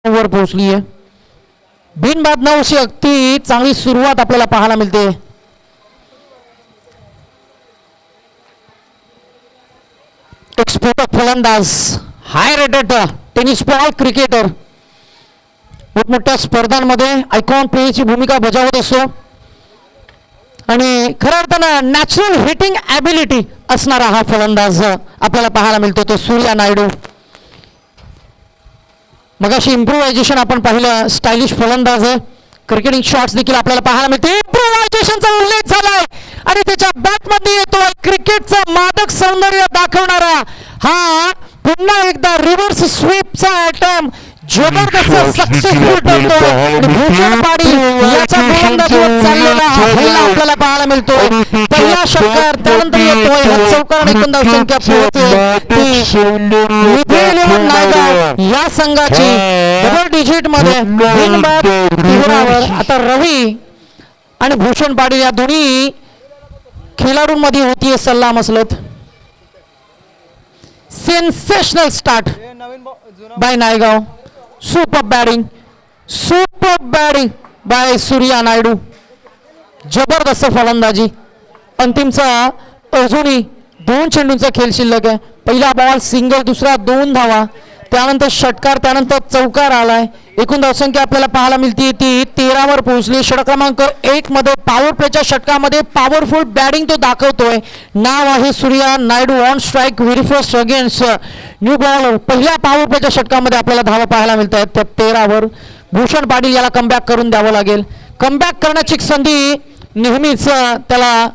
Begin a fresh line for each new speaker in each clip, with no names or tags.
वर पोहोचली आहे. बिनबाद 9 अशी अगदी चांगली सुरुवात आपल्याला पाहायला मिळते. एक स्फोटक फलंदाज, हाय रेटेड टेनिस बॉल क्रिकेटर, मोठमोठ्या स्पर्धांमध्ये आयकॉन प्लेयरची भूमिका बजावत असतो आणि खऱ्या अर्थानं नॅचरल हिटिंग ॲबिलिटी असणारा हा फलंदाज आपल्याला पाहायला मिळतो. तो सूर्या नायडू. मगाशी इम्प्रोव्हायझेशन आपण पाहिलं, स्टायलिश फलंदाज आहे. क्रिकेटिंग शॉट्स देखील आपल्याला पाहायला मिळते. इम्प्रोव्हायझेशनचा उल्लेख झालाय आणि त्याच्या बॅटमध्ये येतोय क्रिकेटचं मादक सौंदर्य दाखवणारा हा पुन्हा एकदा रिव्हर्स स्वीपचा अटेम्प्ट जबरदस्त सक्सेसफुल ठरतोय. भूषण पाटील याच्या गोलंदाजीवर चाललेला हा हल्ला आपल्याला पाहायला मिळतो. पहिला षटकार त्यानंतर येतोय हा चौकार एकूण धावसंख्या नायगाव या संघाची डबल डिजिट मध्ये बिनबाद तिहेरावर. आता रवी आणि भूषण पाटील या दोन्ही खेळाडूंमध्ये होतीये सल्ला मसलत. Sensational start by Naigaon. Super batting by Surya Naidu. जबरदस्त फलंदाजी. अंतिमचा अजूनही 2 चेंडूंचा खेळ शिल्लक आहे. पहिला बॉल सिंगल, दुसरा 2 धावा, त्यानंतर षटकार, त्यानंतर चौकार आलाय. एकूण धावसंख्या आपल्याला पाहायला मिळते ती 13 वर पोहोचली. षटक क्रमांक 1 मध्ये पॉवर प्लेच्या षटकामध्ये पॉवरफुल बॅटिंग तो दाखवतोय. नाव आहे Surya Naidu. On strike very first against new ball. पहिल्या पॉवर प्लेच्या षटकामध्ये आपल्याला धावा पाहायला मिळत आहेत त्या 13 वर. भूषण पाटील याला कमबॅक करून द्यावं लागेल. कमबॅक करण्याची संधी नेहमीच त्याला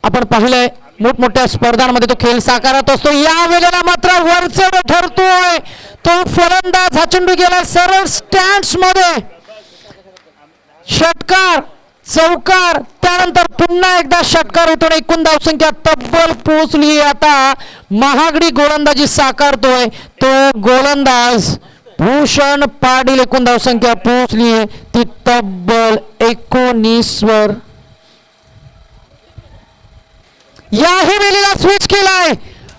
आपण पाहिलंय मोठमोठ्या स्पर्धांमध्ये तो खेळ साकारत असतो. या वेळेला मात्र वरचढ ठरतोय तो फलंदाज. हा चेंडू गेला सरळ स्टँड्स मध्ये. षटकार, चौकार, त्यानंतर पुन्हा एकदा षटकार होतो. एकूण धावसंख्या तब्बल पोहोचली. आता महागडी गोलंदाजी साकारतोय तो गोलंदाज भूषण पाटील. एकूण धावसंख्या पोहोचली ती तब्बल 19 वर. याही वेळेला स्विच केलाय.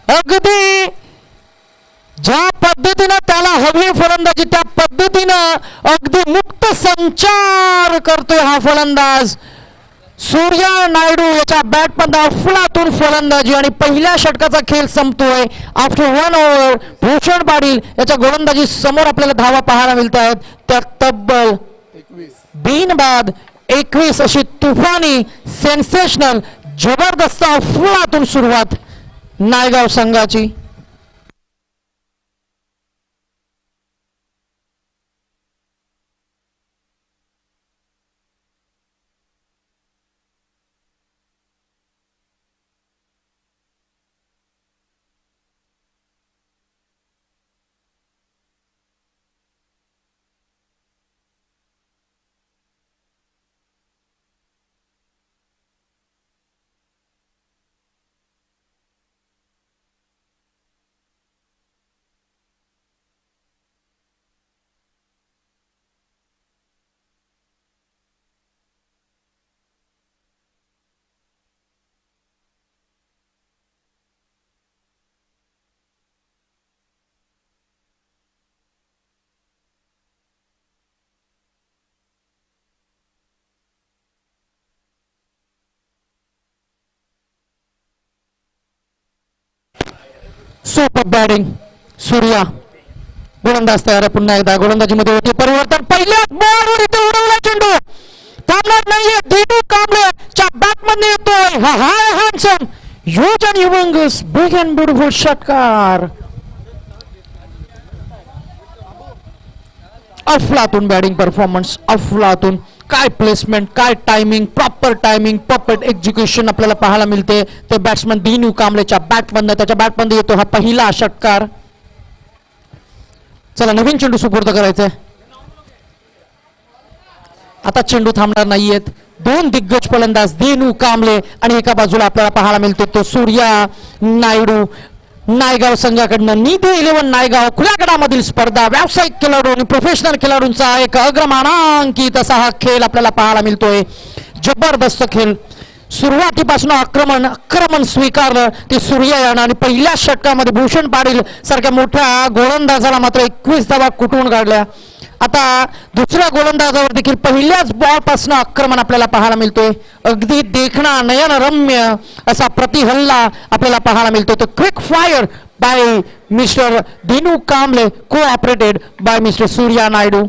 अगदी ज्या पद्धतीनं त्याला हवी फलंदाजी त्या पद्धतीनं अगदी मुक्त संचार करतोय हा फलंदाज सूर्या नायडू. याच्या बॅटमध्ये अफलातून फलंदाजी आणि पहिल्या षटकाचा खेळ संपतोय. आफ्टर 1 ओव्हर भूषण पाटील याच्या गोलंदाजी समोर आपल्याला धावा पाहायला मिळत आहेत त्या तब्बल 21. बिनबाद 21 अशी तुफानी सेन्सेशनल जबरदस्त अफलातून सुरुवात नायगाव संघाची. Super batting Surya. गोलंदाज तयार आहे पुन्हा एकदा. गोलंदाजीमध्ये होते परिवर्तन. पहिल्या बॉलवर इथे उडवला चेंडू. थांबणार नाहीये. दिनू कांबळेच्या बॅटमध्ये येतोय हा high handsome huge and humungous big and beautiful षटकार. अफलातून बॅटिंग परफॉर्मन्स. अफलातून. काय प्लेसमेंट, काय timing, proper timing, proper execution आपल्याला पाहायला मिळते ते बॅट्समन दिनू कांबळेच्या बॅटमधनं. त्याच्या बॅटमध्ये येतो हा पहिला षटकार. चला नवीन चेंडू सुपूर्द करायचंय. आता चेंडू थांबणार नाहीयेत. 2 दिग्गज फलंदाज दिनू कांबळे आणि एका बाजूला आपल्याला पाहायला मिळतो तो सूर्या नायडू. नायगाव संघाकडनं नीती 11 नायगाव खुल्या गटामधील स्पर्धा व्यावसायिक खेळाडू आणि प्रोफेशनल खेळाडूंचा एक अग्रमानांकित असा हा खेळ आपल्याला पाहायला मिळतोय. जबरदस्त खेळ. सुरुवातीपासून आक्रमण स्वीकारलं ते सूर्या यानं आणि पहिल्या षटकामध्ये भूषण पाटील सारख्या मोठ्या गोलंदाजाला मात्र 21 धावा कुटून काढल्या. आता दुसऱ्या गोलंदाजावर देखील पहिल्याच बॉल पासून आक्रमण आपल्याला पाहायला मिळतोय. अगदी देखणा नयनरम्य असा प्रतिहल्ला आपल्याला पाहायला मिळतो. तो quick fire by mister Dinu Kamble cooperated by mister Surya Naidu.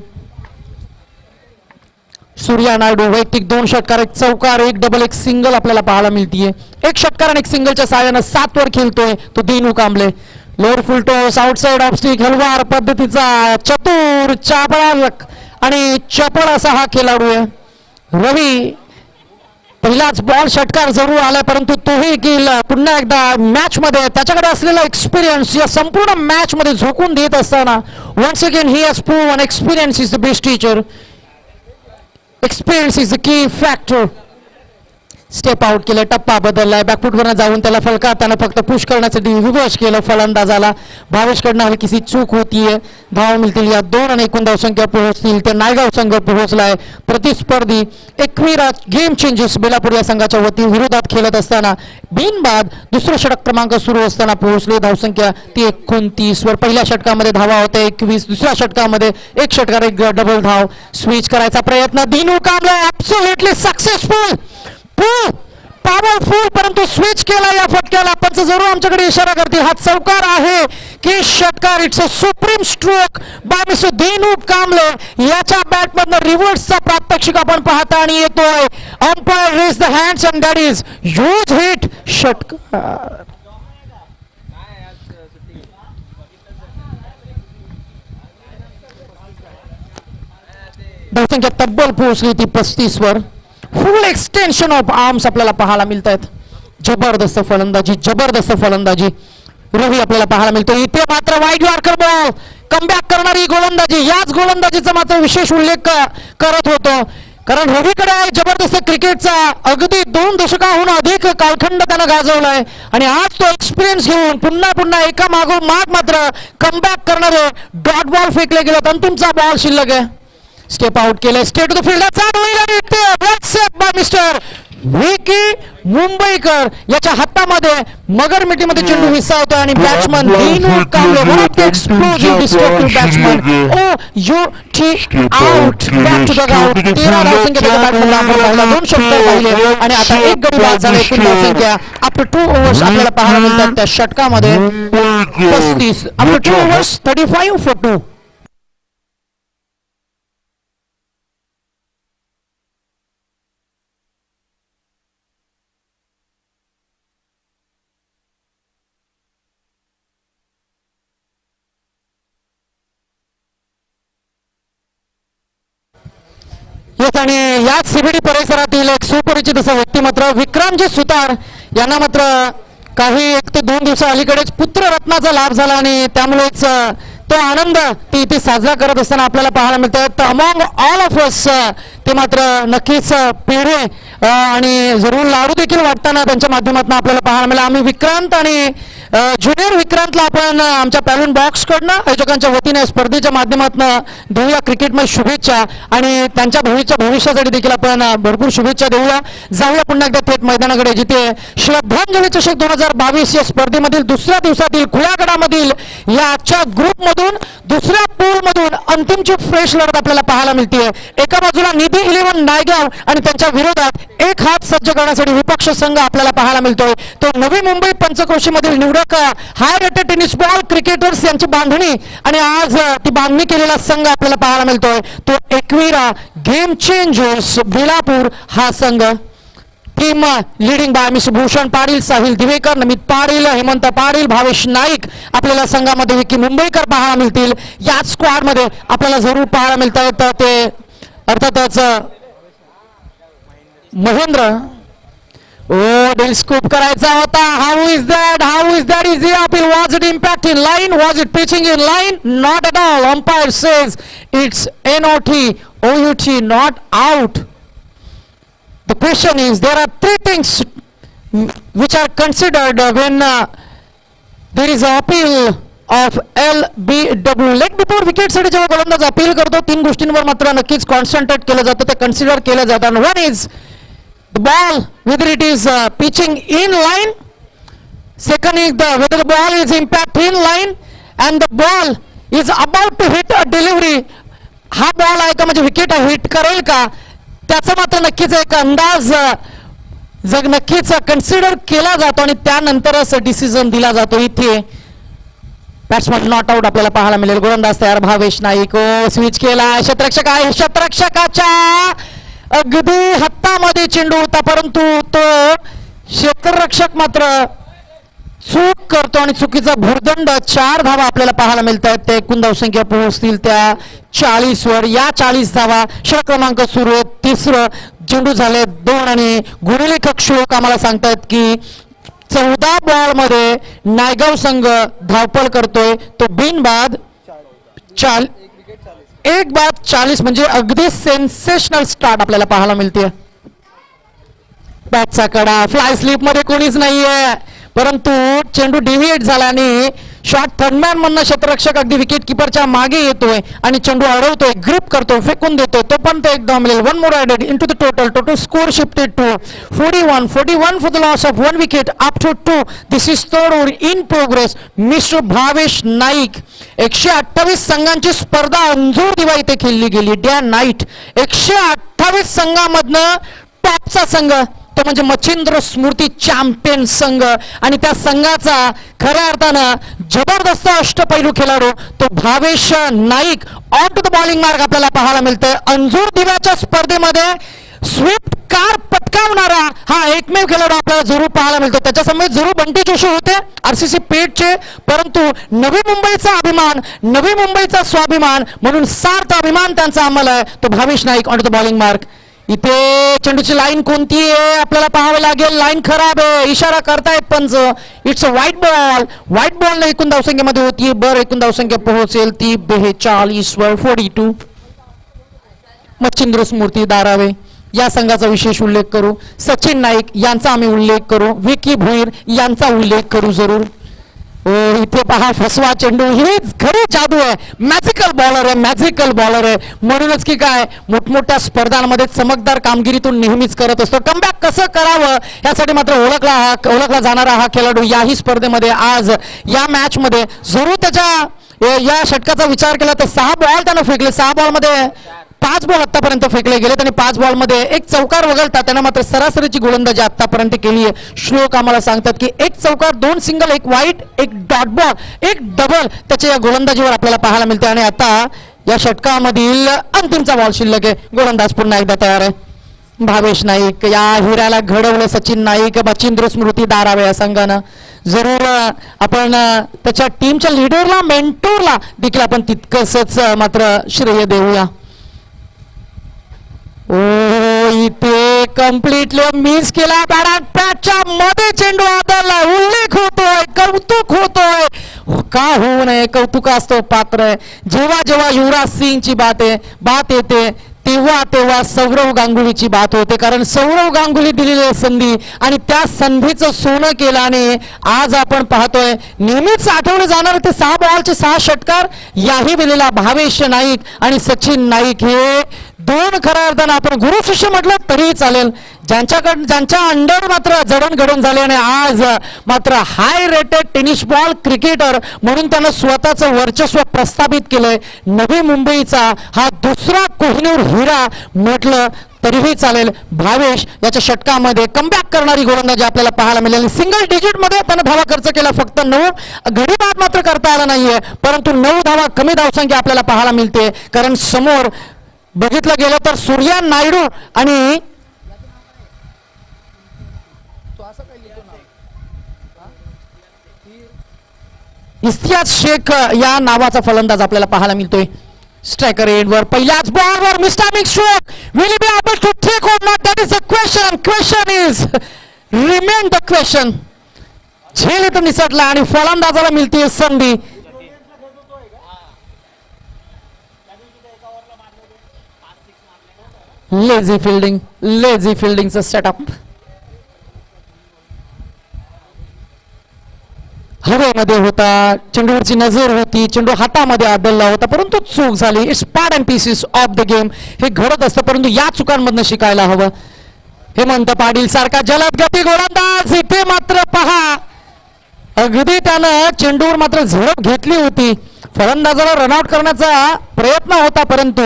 Surya Naidu वैयक्तिक 2 षटकार, 1 चौकार, 1 डबल, 1 सिंगल आपल्याला पाहायला मिळतीये. 1 षटकार आणि 1 सिंगलच्या साहाय्यानं 7 वर खेळतोय तो Dinu Kamble. Lower full toss, outside off stick, हलवार पद्धतीचा चतुर, चाबळक आणि चपळ असा हा खेळाडू आहे. रवी पहिलाच बॉल षटकार जरूर आलाय, परंतु तोही पुन्हा एकदा मॅच मध्ये त्याच्याकडे असलेला एक्सपिरियन्स या संपूर्ण मॅच मध्ये झोकून देत असताना once again he has proven experience is the best teacher. Experience is the key factor. Step out केलं, टप्पा बदललाय, बॅकफुटवरनं जाऊन त्याला फलकाताना फक्त पुश करण्यासाठी रिव्हर्स केलं फलंदाजाला. भावेशकडनं हलकीशी चूक होतीये. धावा मिळतील या 2 आणि एकूण धावसंख्या पोहोचतील ते नायगाव संघ पोहोचलाय. प्रतिस्पर्धी एकविरा गेम चेंजेस बेलापूर या संघाच्या वती विरोधात खेळत असताना बिनबाद दुसरं षटक क्रमांक सुरू असताना पोहोचले. धावसंख्या ती 29 वर. पहिल्या षटकामध्ये धावा होत्या 21, दुसऱ्या षटकामध्ये 1 षटकार 1 डबल धाव. स्विच करायचा प्रयत्न Dinu Kamble absolutely successful, powerful, परंतु स्विच केला या फटक्याला. पंच जरूर आमच्याकडे इशारा करतील. हा चौकार आहे की षटकार. It's a supreme stroke by mister Dinu Kamble. याच्या बॅटमधनं रिव्हर्सचा प्रात्यक्षिक आपण पाहता आणि येतोय. Umpire raise the hands and that is huge hit. षटकार धावसंख्या तब्बल पोहोचली ती 35 वर. फुल एक्सटेन्शन ऑफ आर्म्स आपल्याला पाहायला मिळत आहेत. जबरदस्त फलंदाजी, जबरदस्त फलंदाजी रवी आपल्याला पाहायला मिळतो. इथे मात्र वाईड यॉर्कर बॉल, कमबॅक करणारी गोलंदाजी. याच गोलंदाजीचा मात्र विशेष उल्लेख करत होतो, कारण रवीकडे जबरदस्त क्रिकेटचा अगदी 2 दशकाहून अधिक कालखंड त्यानं गाजवलाय आणि आज तो एक्सपिरियन्स घेऊन पुन्हा पुन्हा एका मागोमाग मात्र कमबॅक करणारे डॉट बॉल फेकले गेलेत. अंतिमचा बॉल शिल्लक आहे. स्टेप आउट केलं, straight to field by mister Vicky Mumbaikar. याच्या हातामध्ये मगर मिठीमध्ये चेंडू विसावतो आणि batsman Dinu Kamble one of the explosive destructive batsman O U T out back to the out. 13 धावसंख्येच्या बॅटमनला आपण पाहिला, 2 षटकार पाहिले आणि आता 1 गडी बाद झाला. एकूण धावसंख्या आफ्टर 2 ओव्हर्स आपल्याला पाहायला मिळतात त्या षटकामध्ये 35. After 2 overs 35 for 2. आणि याच सीबीडी परिसरातील एक सुपरिचित असं व्यक्तिमत्व विक्रमजी सुतार यांना मात्र काही 1 ते 2 दिवसा अलीकडेच पुत्ररत्नाचा लाभ झाला आणि त्यामुळेच तो आनंद ते इथे साजरा करत असताना आपल्याला पाहायला मिळतात. अमॉंग ऑल ऑफ अस ते मात्र नक्कीच पेढे आणि जरूर लाडू देखील वाटताना त्यांच्या माध्यमातून आपल्याला पाहायला मिळालं. आम्ही विक्रांत आणि ज्युनियर विक्रांतला आपण आमच्या पॅलून बॉक्स कडनं आयोजकांच्या वतीने स्पर्धेच्या माध्यमातून देऊया क्रिकेटमध्ये शुभेच्छा आणि त्यांच्या भविष्यासाठी देखील आपण भरपूर शुभेच्छा देऊया. जाऊया पुन्हा एकदा थेट मैदानाकडे, जिथे श्रद्धांजली चषक 2022 या स्पर्धेमधील दुसऱ्या दिवसातील खुल्या गटामधील याच्या ग्रुपमधून दुसऱ्या पूल मधून अंतिमची फ्रेश लढत आपल्याला पाहायला मिळते. एका बाजूला निधी 11 नायगाव आणि त्यांच्या विरोधात एक हात सज्ज करण्यासाठी विपक्ष संघ आपल्याला पाहायला मिळतोय. तो नवी मुंबई पंचक्रोशी मधील निवडक हाय रेटेड टेनिस बॉल क्रिकेटर्स यांची बांधणी आणि आज ती बांधणी केलेला संघ आपल्याला पाहायला मिळतोय. तो एकविरा गेम चेंजर्स बेलापूर हा संघ. Team leading by mister Bhushan Patil, Sahil Divekar, Namit Patil, Hemant Patil, Bhavesh Naik आपल्याला संघामध्ये विकी मुंबईकर पाहायला मिळतील. याच स्क्वॉड मध्ये आपल्याला जरूर पाहायला मिळतात ते अर्थातच महेंद्र. ओ डेल स्कूप करायचा होता. How is that is the appeal. Was it impact in line, was it pitching in line? Not at all. Umpire says it's NOT OUT, not out. The question is, there are 3 things which are considered when there is an appeal of LBW. Leg before wicket साठी जेव्हा गोलंदाज appeal करतो 3 गोष्टींवर मात्र नक्कीच concentrate केलं जातं, ते कन्सिडर केलं जातं. One is the ball, whether it is pitching in line. Second is whether the ball is impact in line and the ball is about to hit a delivery हा बॉल आहे का म्हणजे wicket hit करेल का त्याचा मात्र नक्कीच एक अंदाज जग नक्कीच कन्सिडर केला जातो आणि त्यानंतरच डिसिजन दिला जातो. इथे बॅट्समन नॉट आउट आपल्याला पाहायला मिळेल. गोलंदाज तयार भावेश नाईक. स्विच केला. शतरक्षक आहे. शतरक्षकाच्या अगदी हातामध्ये चेंडू होता परंतु तो क्षेत्ररक्षक मात्र चूक करतो आणि चुकीचा भुर्दंड. 4 धावा आपल्याला पाहायला मिळत आहेत. ते एकूण धावसंख्या पोहोचतील त्या 40 वर. या 40 धावा षटक क्रमांक सुरू आहे. तिसरं चेंडू झाले 2 आणि गुणलेखक श्लोक आम्हाला सांगतायत की 14 बॉल मध्ये नायगाव संघ धावपळ करतोय. तो बिनबाद 40 म्हणजे अगदी सेन्सेशनल स्टार्ट आपल्याला पाहायला मिळते. बॅटचा कडा फ्लाय स्लिप मध्ये कोणीच नाहीये परंतु चेंडू डिव्हिएट झाला आणि शॉट थर्डमॅन म्हणणं क्षेत्ररक्षक अगदी विकेट किपरच्या मागे येतोय आणि चेंडू अडवतोय. ग्रिप करतो. फेकून देतोय. तो पण तो एकदा मिळेल. 1 more added into the total score shifted to 41 for the loss of 1 wicket up to 2. This is third over in progress. Mister Bhavesh Naik. 128 संघांची स्पर्धा अंजूर दिवा इथे खेळली गेली. डे अँड नाईट 128 संघामधनं टॉपचा संघ तो म्हणजे मच्छिंद्र स्मृती चॅम्पियन संघ आणि त्या संघाचा खऱ्या अर्थानं जबरदस्त अष्टपैलू खेळाडू तो Bhavesh Naik on to the bowling mark आपल्याला पाहायला मिळतोय. अंजूर दिव्याच्या स्पर्धेमध्ये स्विफ्ट कार पटकावणारा हा एकमेव खेळाडू आपल्याला जरूर पाहायला मिळतो. त्याच्यासमोर जरूर बंटी जोशी होते आरसीसी पेठचे परंतु नवी मुंबईचा अभिमान नवी मुंबईचा स्वाभिमान म्हणून सार्थ अभिमान त्यांचा आम्हाला आहे तो Bhavesh Naik on to the bowling mark. इथे चेंडूची लाईन कोणती आहे आपल्याला पाहावं लागेल. लाईन खराब आहे. इशारा करतायत पंच. It's a white ball. White ball एकूण धावसंख्येमध्ये होती. बरं एकूण धावसंख्या पोहोचेल ती 42 वर 42. मच्छिंद्र स्मृती धारावे या संघाचा विशेष उल्लेख करू. सचिन नाईक यांचा आम्ही उल्लेख करू. विकी भुईर यांचा उल्लेख करू जरूर. इथे पहा फसवा चेंडू. ही खरी जादू आहे. मॅजिकल बॉलर आहे. मॅजिकल बॉलर आहे म्हणूनच की काय मोठमोठ्या स्पर्धांमध्ये चमकदार कामगिरीतून नेहमीच करत असतो. कमबॅक कसं करावं यासाठी मात्र ओळखला जाणारा हा खेळाडू याही स्पर्धेमध्ये आज या मॅच मध्ये जरूर त्याच्या या षटकाचा विचार केला तर 6 बॉल त्यानं फेकले. 6 बॉल मध्ये 5 बॉल आतापर्यंत फेकले गेलेत आणि 5 बॉल मध्ये एक चौकार वगळता त्यानं मात्र सरासरीची गोलंदाजी आतापर्यंत केली आहे. श्लोक आम्हाला सांगतात की 1 चौकार 2 सिंगल 1 वाईट 1 डॉट बॉल 1 डबल त्याच्या या गोलंदाजीवर आपल्याला पाहायला मिळते. आणि आता या षटकामधील अंतिमचा बॉल शिल्लक आहे. गोलंदाज पुन्हा एकदा तयार आहे. भावेश नाईक या हिऱ्याला घडवलं सचिन नाईक. मच्छिंद्र स्मृती धारावे या संघानं जरूर आपण त्याच्या टीमच्या लीडरला मेंटोरला देखील आपण तितकंच मात्र श्रेय देऊया. इथे कम्प्लिटली मिस केला. पॅटच्या मध्ये चेंडू आदरला. उल्लेख होतोय. कौतुक होतोय. का होऊ नये. कौतुक असतो पात्र आहे. जेव्हा जेव्हा युवराज सिंगची बात येते तेव्हा सौरव गांगुलीची बात होते कारण सौरव गांगुली दिलेली संधी आणि त्या संधीचं सोनं केलं आणि आज आपण पाहतोय नेहमीच आठवले जाणार ते 6 बॉलचे 6 षटकार याही वेळेला भावेश नाईक आणि सचिन नाईक हे 2 खऱ्या अर्थानं आपण गुरु शिष्य म्हटलं तरीही चालेल ज्यांच्या अंडर मात्र जडणघडण झाले आणि आज मात्र हाय रेटेड टेनिस बॉल क्रिकेटर म्हणून त्यानं स्वतःचं वर्चस्व प्रस्थापित केलंय. नवी मुंबईचा हा दुसरा कोहिनूर हिरा म्हटलं तरीही चालेल. भावेश याच्या षटकामध्ये कमबॅक करणारी गोलंदाजी आपल्याला पाहायला मिळेल. सिंगल डिजिट मध्ये त्यानं धावा खर्च केला फक्त 9. घडीबाद मात्र करता आला नाहीये परंतु 9 धावा कमी धावसंख्या आपल्याला पाहायला मिळते कारण समोर बघितलं गेलं तर सूर्या नायडू आणि इस्तियाज शेख या नावाचा फलंदाज आपल्याला पाहायला मिळतोय. स्ट्रायकर एंडवर पहिल्याच बॉलवर mister stroke will be able to take on not that is a question. Question is remain the question. झेल इथं निसटला आणि फलंदाजाला मिळते संधी. लेझी फिल्डिंगचं सेटअप. हवेमध्ये होता. चेंडूवरची नजर होती. चेंडू हातामध्ये आदळला होता परंतु चूक झाली. It's part and pieces of the game. हे घडत असतं परंतु या चुकांमधनं शिकायला हवं. हेमंत पाटील सारखा जलद गती गोलंदाज इथे मात्र पहा अगदी त्यानं चेंडूवर मात्र झडप घेतली होती. फलंदाजाला रनआउट करण्याचा प्रयत्न होता, परंतु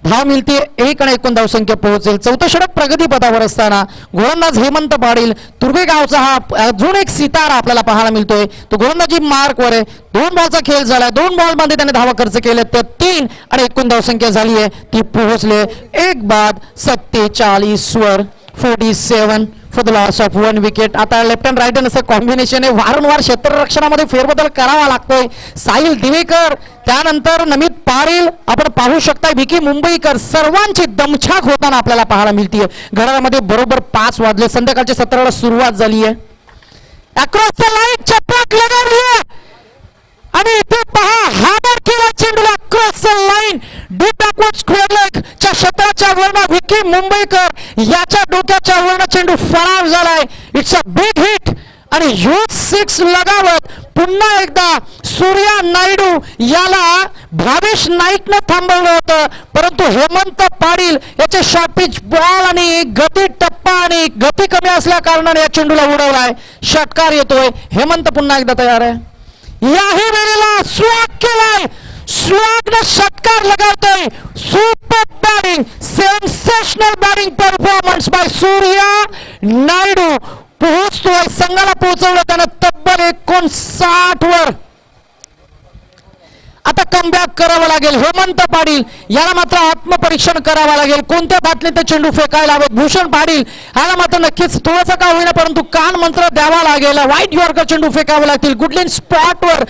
धाव मिळते 1 आणि 1 धावसंख्या पोहोचेल. चौथं षटक प्रगतीपथावर असताना गोलंदाज हेमंत पाटील तुर्भेगावचा हा अजून एक सितारा आपल्याला पाहायला मिळतोय. तो गोलंदाजी मार्कवर आहे. 2 बॉलचा खेळ झालाय. 2 बॉलमध्ये त्याने धावा खर्च केले, तर 3 आणि 1 धावसंख्या झाली आहे, ती पोहोचले 1 बाद 47 वर 47 for the loss of 1 wicket. आता लेफ्ट अँड राईट असं कॉम्बिनेशन आहे. वारंवार क्षेत्ररक्षणामध्ये फेरबदल करावा लागतोय. साहिल दिवेकर, त्यानंतर नमित पारील, आपण पाहू शकता विकी मुंबईकर, सर्वांची दमछाक होताना आपल्याला पाहायला मिळते. घड्याळामध्ये बरोबर 5 वाजले. संध्याकाळच्या सत्राला सुरुवात झाली आहे. अक्रॉस द लाईन चपराक लगावली आणि इथे पहा हॅमर केला चेंडूला across the line. Deep backward square leg च्या क्षेत्राच्या वरनं विकी मुंबईकर याच्या डोक्याच्या वरनं चेंडू फरार झालाय. इट्स अ बिग हिट आणि ह्यूज 6 लगावत पुन्हा एकदा सूर्या नायडू याला भावेश नाईकनं थांबवलं होतं, परंतु हेमंत पाटील याचे शॉर्ट पिच बॉल आणि गती टप्पा आणि गती कमी असल्या कारणाने या चेंडूला उडवलाय. षटकार येतोय. हेमंत पुन्हा एकदा तयार आहे. याही वेळेला स्वॅग केलाय. स्वॅगनं षटकार लगावतोय. Super batting, sensational batting performance by Surya Naidu. पोहोचतोय, संघाला पोहोचवलं त्यानं तब्बल 59 वर. आता कमबॅक करावं लागेल. हेमंत पाटील याला मात्र आत्मपरीक्षण करावं लागेल. कोणत्या बाटलीत ते चेंडू फेकायला हवेत. भूषण पाटील याला मात्र नक्कीच थोडंसं का होईना परंतु कान मंत्र द्यावा लागेल. वाईट यॉर्कर चेंडू फेकावे लागतील. गुडलेन स्पॉटवर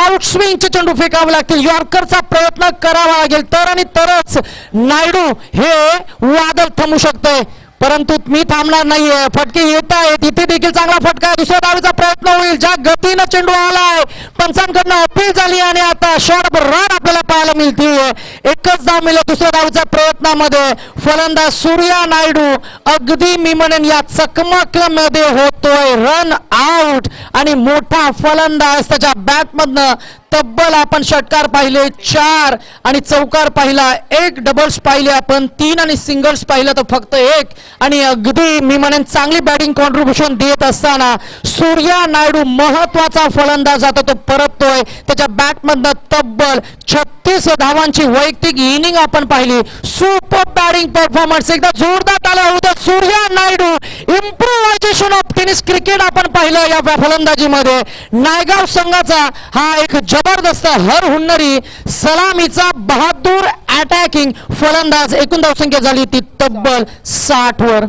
आउट स्विंगचे चेंडू फेकावे लागतील. यॉर्करचा प्रयत्न करावा लागेल, तर आणि तरच नायडू हे वादळ थांबू शकते. परंतु मी थांबणार नाहीये. फटके येत आहेत. इथे देखील चांगला फटका आहे. दुसऱ्या डावीचा प्रयत्न होईल. ज्या गतीनं चेंडू आलाय, पंचांकडनं अपील झाली आणि आता शॉर्ट रन आपल्याला पाहायला मिळते. एकच धाव मिळेल दुसऱ्या डावीच्या प्रयत्नामध्ये. फलंदाज सूर्या नायडू अगदी मी म्हणेन या चकमकमध्ये होतोय रन आउट आणि मोठा फलंदाज त्याच्या बॅटमधनं तब्बल आपण षटकार पाहिले 4 आणि चौकार पाहिला 1, डबल्स पाहिले आपण 3 आणि सिंगल्स पाहिलं तर फक्त 1. आणि अगदी मी म्हणेन चांगली बॅटिंग कॉन्ट्रीब्युशन देत असताना सूर्या नायडू महत्वाचा फलंदाज आता तो परततोय. त्याच्या बॅटमधनं तब्बल 36 धावांची वैयक्तिक इनिंग आपण पाहिली. Super batting performance. एकदा जोरदार टाळ्या होत्या Surya Naidu. Improvisation of tennis cricket आपण पाहिलं या फलंदाजीमध्ये. नायगाव संघाचा हा एक जबरदस्त हर हुन्नरी सलामीचा बहादूर अटॅकिंग फलंदाज. एकूण धावसंख्या झाली ती तब्बल 60 वर.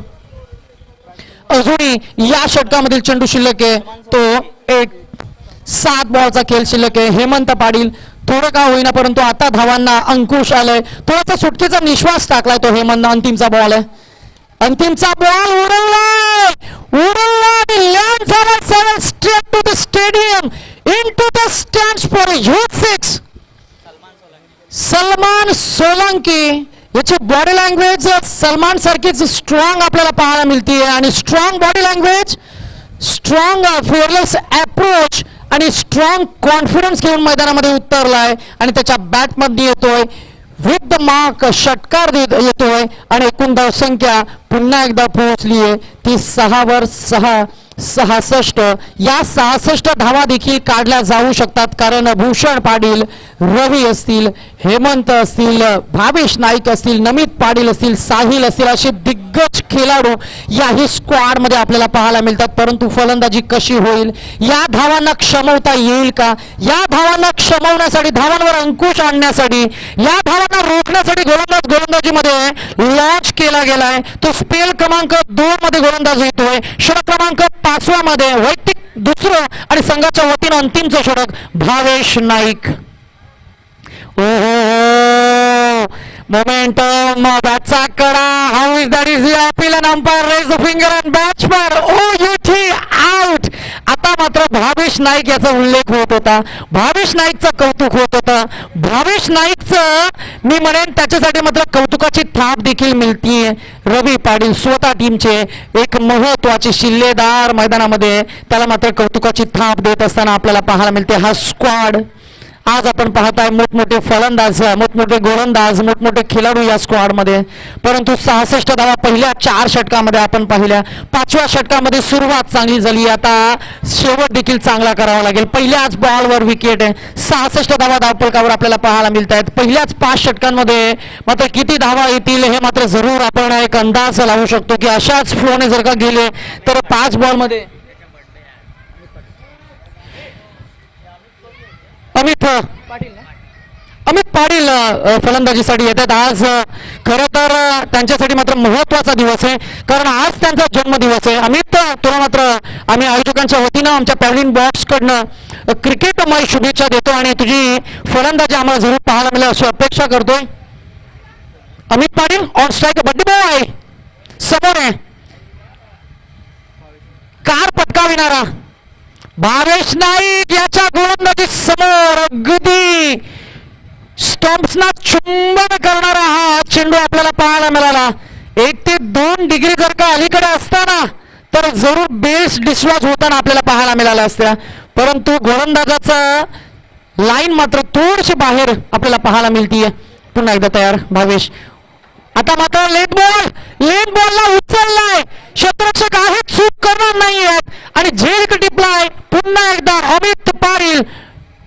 अजूनही या षटकामधील चेंडू शिल्लक आहे तो एक 7 बॉलचा खेळ शिल्लक आहे. हेमंत पाटील थोडं का होईना परंतु आता धावांना अंकुश आलाय. थोडासा सुटकेचा निश्वास टाकलाय तो हेमंत. अंतिमचा बॉल आहे. अंतिमचा बॉल उडवलाय आणि लँड झाला 7 straight to the stadium into the stands for a huge 6. Salman Solanki याची बॉडी लँग्वेज सलमान सारखीच स्ट्रॉंग आपल्याला पाहायला मिळते आणि strong body language, strong fearless approach आणि स्ट्रॉंग कॉन्फिडन्स घेऊन मैदानामध्ये उतरलाय आणि त्याच्या बॅटमध्ये येतोय. विथ द मार्क षटकार देत येतोय आणि एकूण धावसंख्या पुन्हा एकदा पोहोचली आहे ती 6 वर 66. या 66 धावा देखील काढल्या जाऊ शकतात कारण भूषण पाटील, रवी असतील, हेमंत असतील, भावेश नाईक असतील, नमित पाटील असतील, साहिल असतील असे दिग्गज खेळाडू याही स्क्वॉड मध्ये आपल्याला पाहायला मिळतात. परंतु फलंदाजी कशी होईल, या धावांना क्षमवता येईल का, या धावांना क्षमवण्यासाठी, धावांवर अंकुश आणण्यासाठी, या धावांना रोखण्यासाठी गोलंदाजीमध्ये लॉन्च केला गेलाय. तो स्पेल क्रमांक 2 मध्ये गोलंदाज येतोय. षटक क्रमांक 5 मध्ये वैयक्तिक दुसरं आणि संघाच्या वतीनं अंतिमचं षटक Bhavesh Naik. Momentum, that's a kada. How is that? Is the appeal and umpire raise the finger and batsman. OUT out. आता मात्र भावेश नाईक याचा उल्लेख होत होता. भावेश नाईकचं कौतुक होत होतं. भावेश नाईकचं मी म्हणेन त्याच्यासाठी मात्र कौतुकाची थाप देखील मिळतीये. रवी पाटील स्वतः टीमचे एक महत्वाचे शिल्लेदार मैदानामध्ये त्याला मात्र कौतुकाची थाप देत असताना आपल्याला पाहायला मिळते. हा स्क्वॉड आज आपण पाहताय मोठमोठे फलंदाज, मोठमोठे गोलंदाज, मोठमोठे खेळाडू या स्क्वॉडमध्ये, परंतु 66 धावा पहिल्या 4 षटकामध्ये आपण पाहिल्या. 5व्या षटकामध्ये सुरुवात चांगली झाली, आता शेवट देखील चांगला करावा लागेल. पहिल्याच बॉलवर विकेट आहे. 66 धावा धावपळकावर आपल्याला पाहायला मिळत आहेत. पहिल्याच 5 षटकांमध्ये मात्र किती धावा येतील हे मात्र जरूर आपण एक अंदाज लावू शकतो की अशाच फ्लोने जर का गेले तर 5 बॉलमध्ये अमित पाटील फलंदाजीसाठी येतात. आज खरं तर त्यांच्यासाठी मात्र महत्त्वाचा दिवस आहे, कारण आज त्यांचा जन्मदिवस आहे. अमित, तुला मात्र आम्ही आयोजकांच्या वतीनं आमच्या पॅव्हलिन बॉक्सकडनं क्रिकेटमय शुभेच्छा देतो आणि तुझी फलंदाजी आम्हाला जरूर पाहायला मिळेल अशी अपेक्षा करतोय. Amit Patil on strike, birthday boy समोर आहे. कार पटकाविणारा भावेश नाईक याच्या गोलंदाजी समोर अगदी स्टंप्सना चुंबन करणारा हा चेंडू आपल्याला पाहायला मिळाला. 1 ते 2 डिग्री जर का अलीकडे असताना तर जरूर बेस डिस्वॉच होताना आपल्याला पाहायला मिळाला असत्या, परंतु गोलंदाजाचा लाईन मात्र थोडीशी बाहेर आपल्याला पाहायला मिळतीये. पुन्हा एकदा तयार भावेश. आता मात्र लेट बॉलला उचललाय. क्षेत्ररक्षक आहेत, चूक करणार नाहीयेत आणि झेल टिपलाय. पुन्हा एकदा Amit Patil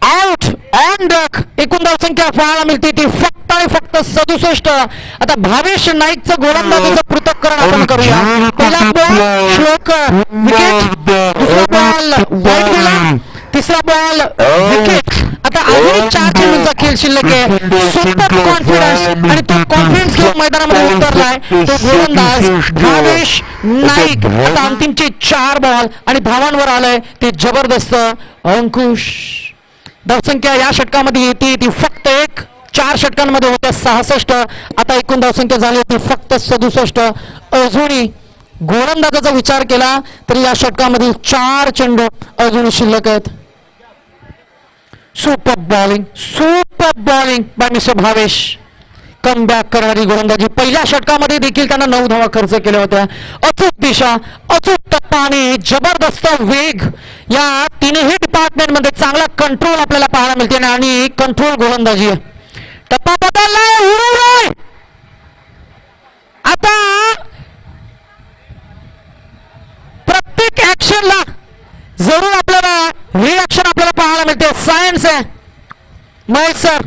out on duck. एकूण धावसंख्या पाहायला मिळते ती फक्त आणि फक्त 67. आता भावेश नाईकचं गोलंदाजीचं पृथक्करण आपण करूया. पहिला बॉल श्लोक विकेट, दुसरा बॉल वाईट गेला, तिसरा बॉल विकेट. आता अजून 4 चेंडूंचा खेळ शिल्लक आहे. सुपर कॉन्फिडन्स आणि तो कॉन्फिडन्स घेऊन मैदानामध्ये उतरलाय तो गोलंदाज भावेश नाईक. आता अंतिमचे 4 बॉल आणि धावांवर आलंय ते जबरदस्त अंकुश. धावसंख्या या षटकामध्ये येते ती फक्त 1. 4 षटकांमध्ये होत्या 66, आता एकूण धावसंख्या झाली होती फक्त 67. अजूनही गोलंदाजाचा विचार केला तरी या षटकामधील 4 चेंडू अजूनही शिल्लक आहेत. Super bowling bye mister Bhavesh. Come back करणारी गोलंदाजी. पहिल्या षटकामध्ये देखील त्यांना 9 धावा खर्च केल्या होत्या. अचूक दिशा, अचूक टप्पा आणि जबरदस्त वेग या तिन्ही डिपार्टमेंटमध्ये चांगला कंट्रोल आपल्याला पाहायला मिळते आणि कंट्रोल गोलंदाजी आहे. टप्पा बदललाय, उडवलाय. आता प्रत्येक ऍक्शनला जरूर आपल्याला रिॲक्शन आपल्याला पाहायला मिळते. सायन्स आहे महेश सर.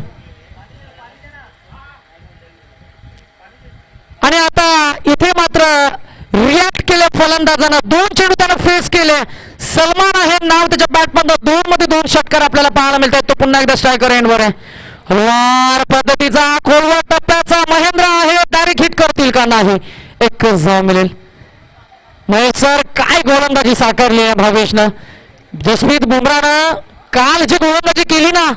आणि आता इथे मात्र रिॲक्ट केले फलंदाजानं. 2 चेंडू त्यानं फेस केले. सलमान आहे नाव त्याच्या बॅटमध्ये. 2 मध्ये 2 षटकार आपल्याला पाहायला मिळतात. तो पुन्हा एकदा स्ट्रायकर एंडवर आहे. हलवार पद्धतीचा खोलवर टप्प्याचा महेंद्र आहे. डायरेक्ट हिट करतील का नाही, एकच धाव मिळेल. महेश सर काय गोलंदाजी साकारली आहे भावेशनं. जसप्रीत बुमरानं काल जी गोलंदाजी केली ना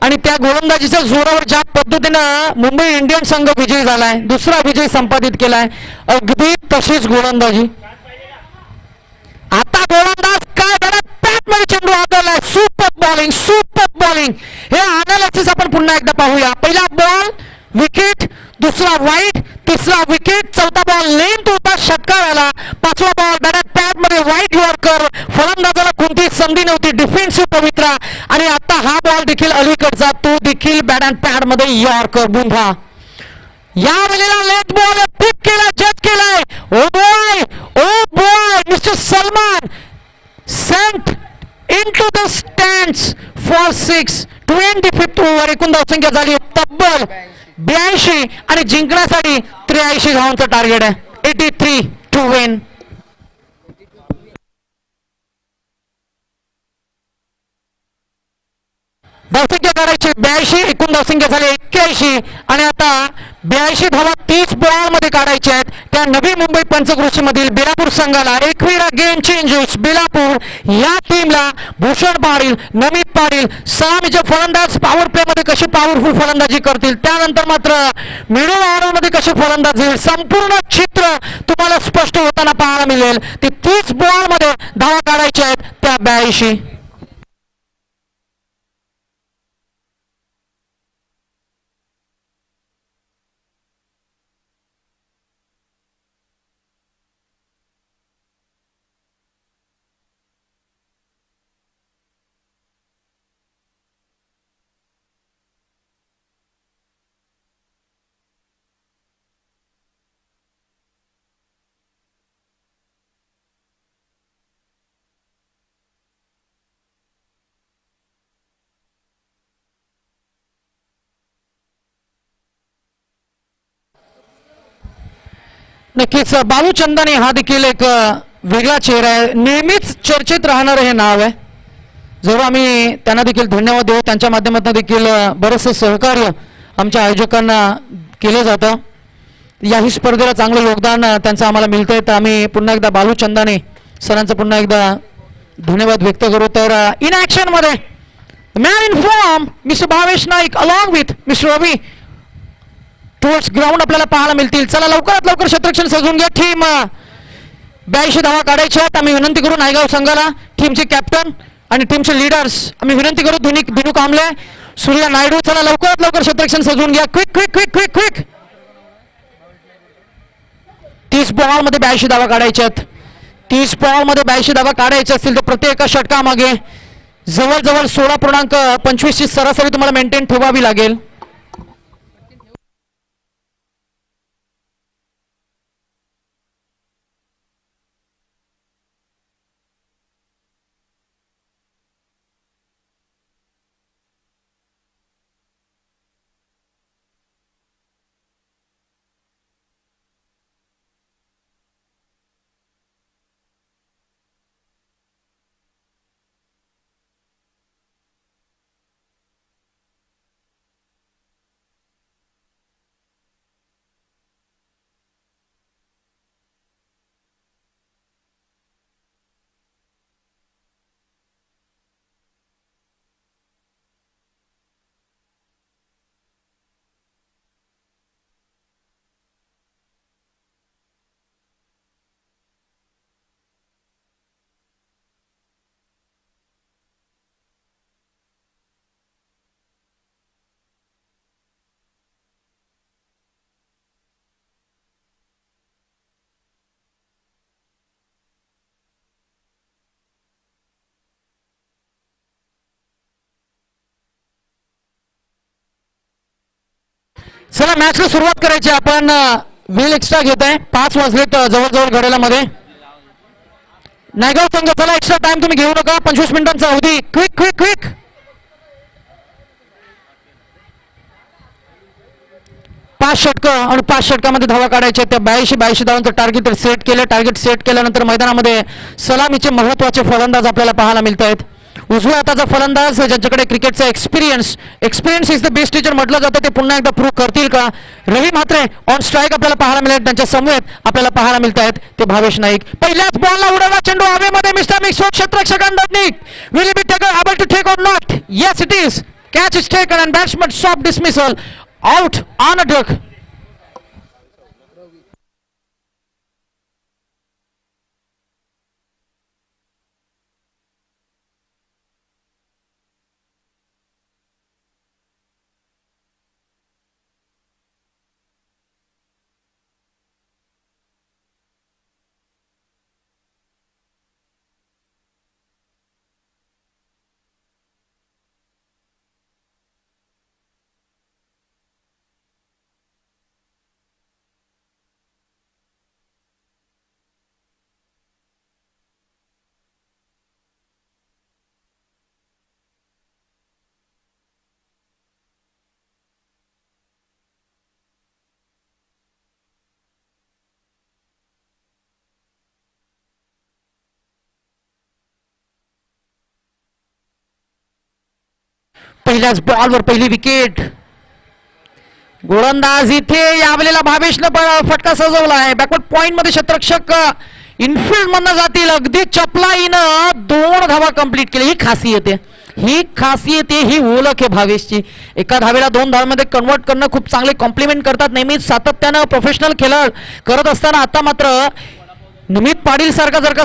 आणि त्या गोलंदाजीच्या जोरावर ज्या पद्धतीनं मुंबई इंडियन्स संघ विजयी झालाय, दुसरा विजय संपादित केलाय, अगदी तशीच गोलंदाजी. आता गोलंदाज काय मध्ये चेंडू हाताळलाय. सुपर बॉलिंग हे अनालिसिस आपण पुन्हा एकदा पाहूया. पहिला बॉल विकेट, दुसरा वाईट, तिसरा विकेट, चौथा बॉल लेंथ होता, षटकार आला. 5वा बॉल डायरेक्ट पॅड मध्ये वाईट यॉर्कर. फलंदाजाला कोणतीही संधी नव्हती, डिफेन्सिव्ह पवित्रा. आणि आता हा बॉल देखील अलीकडचा, तो देखील बॅट अँड पॅड मध्ये यॉर्कर बुंधा. या वेळेला लेट बॉल पिक केला, जज केलाय. Oh boy mister Salman sent into the stands for 6. 25th over. एकूण धावसंख्या झाली तब्बल 82 आणि जिंकण्यासाठी 83 धावांचं टार्गेट आहे. 83 to win. धावसंख्या काढायची 82, एकूण धावसंख्या झाली 81 आणि आता 82 धावा 30 बॉल मध्ये काढायच्या आहेत. त्या नवी मुंबई पंचक्रोशी मधील बेलापूर संघाला एकविरा गेम चेंजर्स बेलापूर या टीमला भूषण पाटील, नमित पाटील, सलामीचे फलंदाज पॉवर प्ले मध्ये कशी पॉवरफुल फलंदाजी करतील, त्यानंतर मात्र मिडल ऑर्डर मध्ये कशी फलंदाजी होईल, संपूर्ण चित्र तुम्हाला स्पष्ट होताना पाहायला मिळेल. ते 30 बॉल मध्ये धावा काढायच्या आहेत त्या 82. नक्कीच बालू चंदाने हा देखील एक वेगळा चेहरा आहे. नेहमीच चर्चेत राहणारं हे नाव आहे. जरूर आम्ही त्यांना देखील धन्यवाद देऊ. त्यांच्या माध्यमातून देखील बरंचसं सहकार्य आमच्या आयोजकांना केलं जातं. याही स्पर्धेला चांगलं योगदान त्यांचं आम्हाला मिळतंय. तर आम्ही पुन्हा एकदा बालू चंदाने सरांचं पुन्हा एकदा धन्यवाद व्यक्त करू. तर इन ॲक्शन मध्ये man in form mister Bhavesh Naik along with mister Ravi towards ground आपल्याला पाहायला मिळतील. चला लवकरात लवकर क्षेत्ररक्षण सजवून घ्या. टीम 82 धावा काढायच्या आहेत. आम्ही विनंती करू नायगाव संघाला, टीमचे कॅप्टन आणि टीमचे लीडर्स आम्ही विनंती करू. दिनू कांबळे, सूर्या नायडू, चला लवकरात लवकर क्षेत्ररक्षण सजवून घ्या. Quick quick quick quick quick 30 ball मध्ये 82 धावा काढायच्या आहेत. 30 बॉल मध्ये 82 धावा काढायच्या असतील तर प्रत्येक षटकामागे जवळजवळ 16.25 ची सरासरी तुम्हाला मेंटेन ठेवावी लागेल. चला मॅचला सुरुवात करायची. आपण वेळ एक्स्ट्रा घेत आहे. 5 वाजलेत जवळजवळ घड्याळामध्ये. नायगाव संघ चला एक्स्ट्रा टाइम तुम्ही घेऊ नका. 25 मिनिटांचा अवधी. क्विक क्विक क्विक 5 षटकं आणि 5 षटकामध्ये धावा काढायच्या. त्या 82 धावांचं टार्गेट सेट केलं. टार्गेट सेट केल्यानंतर मैदानामध्ये सलामीचे महत्वाचे फलंदाज आपल्याला पाहायला मिळत आहेत. उजव्या हाताचा फलंदाज ज्यांच्याकडे क्रिकेटचा experience is the best teacher म्हटलं जातं, ते पुन्हा एकदा प्रूव्ह करतील का? रवी म्हात्रे ऑन स्ट्राईक आपल्याला पाहायला मिळेल. त्यांच्या समवेत आपल्याला पाहायला मिळत आहेत ते भावेश नाईक. पहिल्याच बॉलला उडवला चेंडू हवेमध्ये. मिस्टर मिक्स क्षेत्ररक्षक underneath. Will be able to take or not? Yes it is. Catch is taken and batsman soft dismissal. Out on a duck. पहिल्याच बॉलवर पहिली विकेट. गोलंदाज इथे यावेळेला भावेशनं फटका सजवला आहे. बॅकवर्ड पॉइंट मध्ये क्षेत्ररक्षक इनफिल्ड मधनं जातील. अगदी चपलाईनं 2 धावा कंप्लीट केली. ही खासियत आहे, ही ओळख आहे भावेशची. एका धावेला 2 धावांमध्ये कन्वर्ट करणं खूप चांगले कॉम्प्लिमेंट करतात नेहमीच सातत्यानं प्रोफेशनल खेळ करत असताना. आता मात्र निमित पाटील सारखा जर का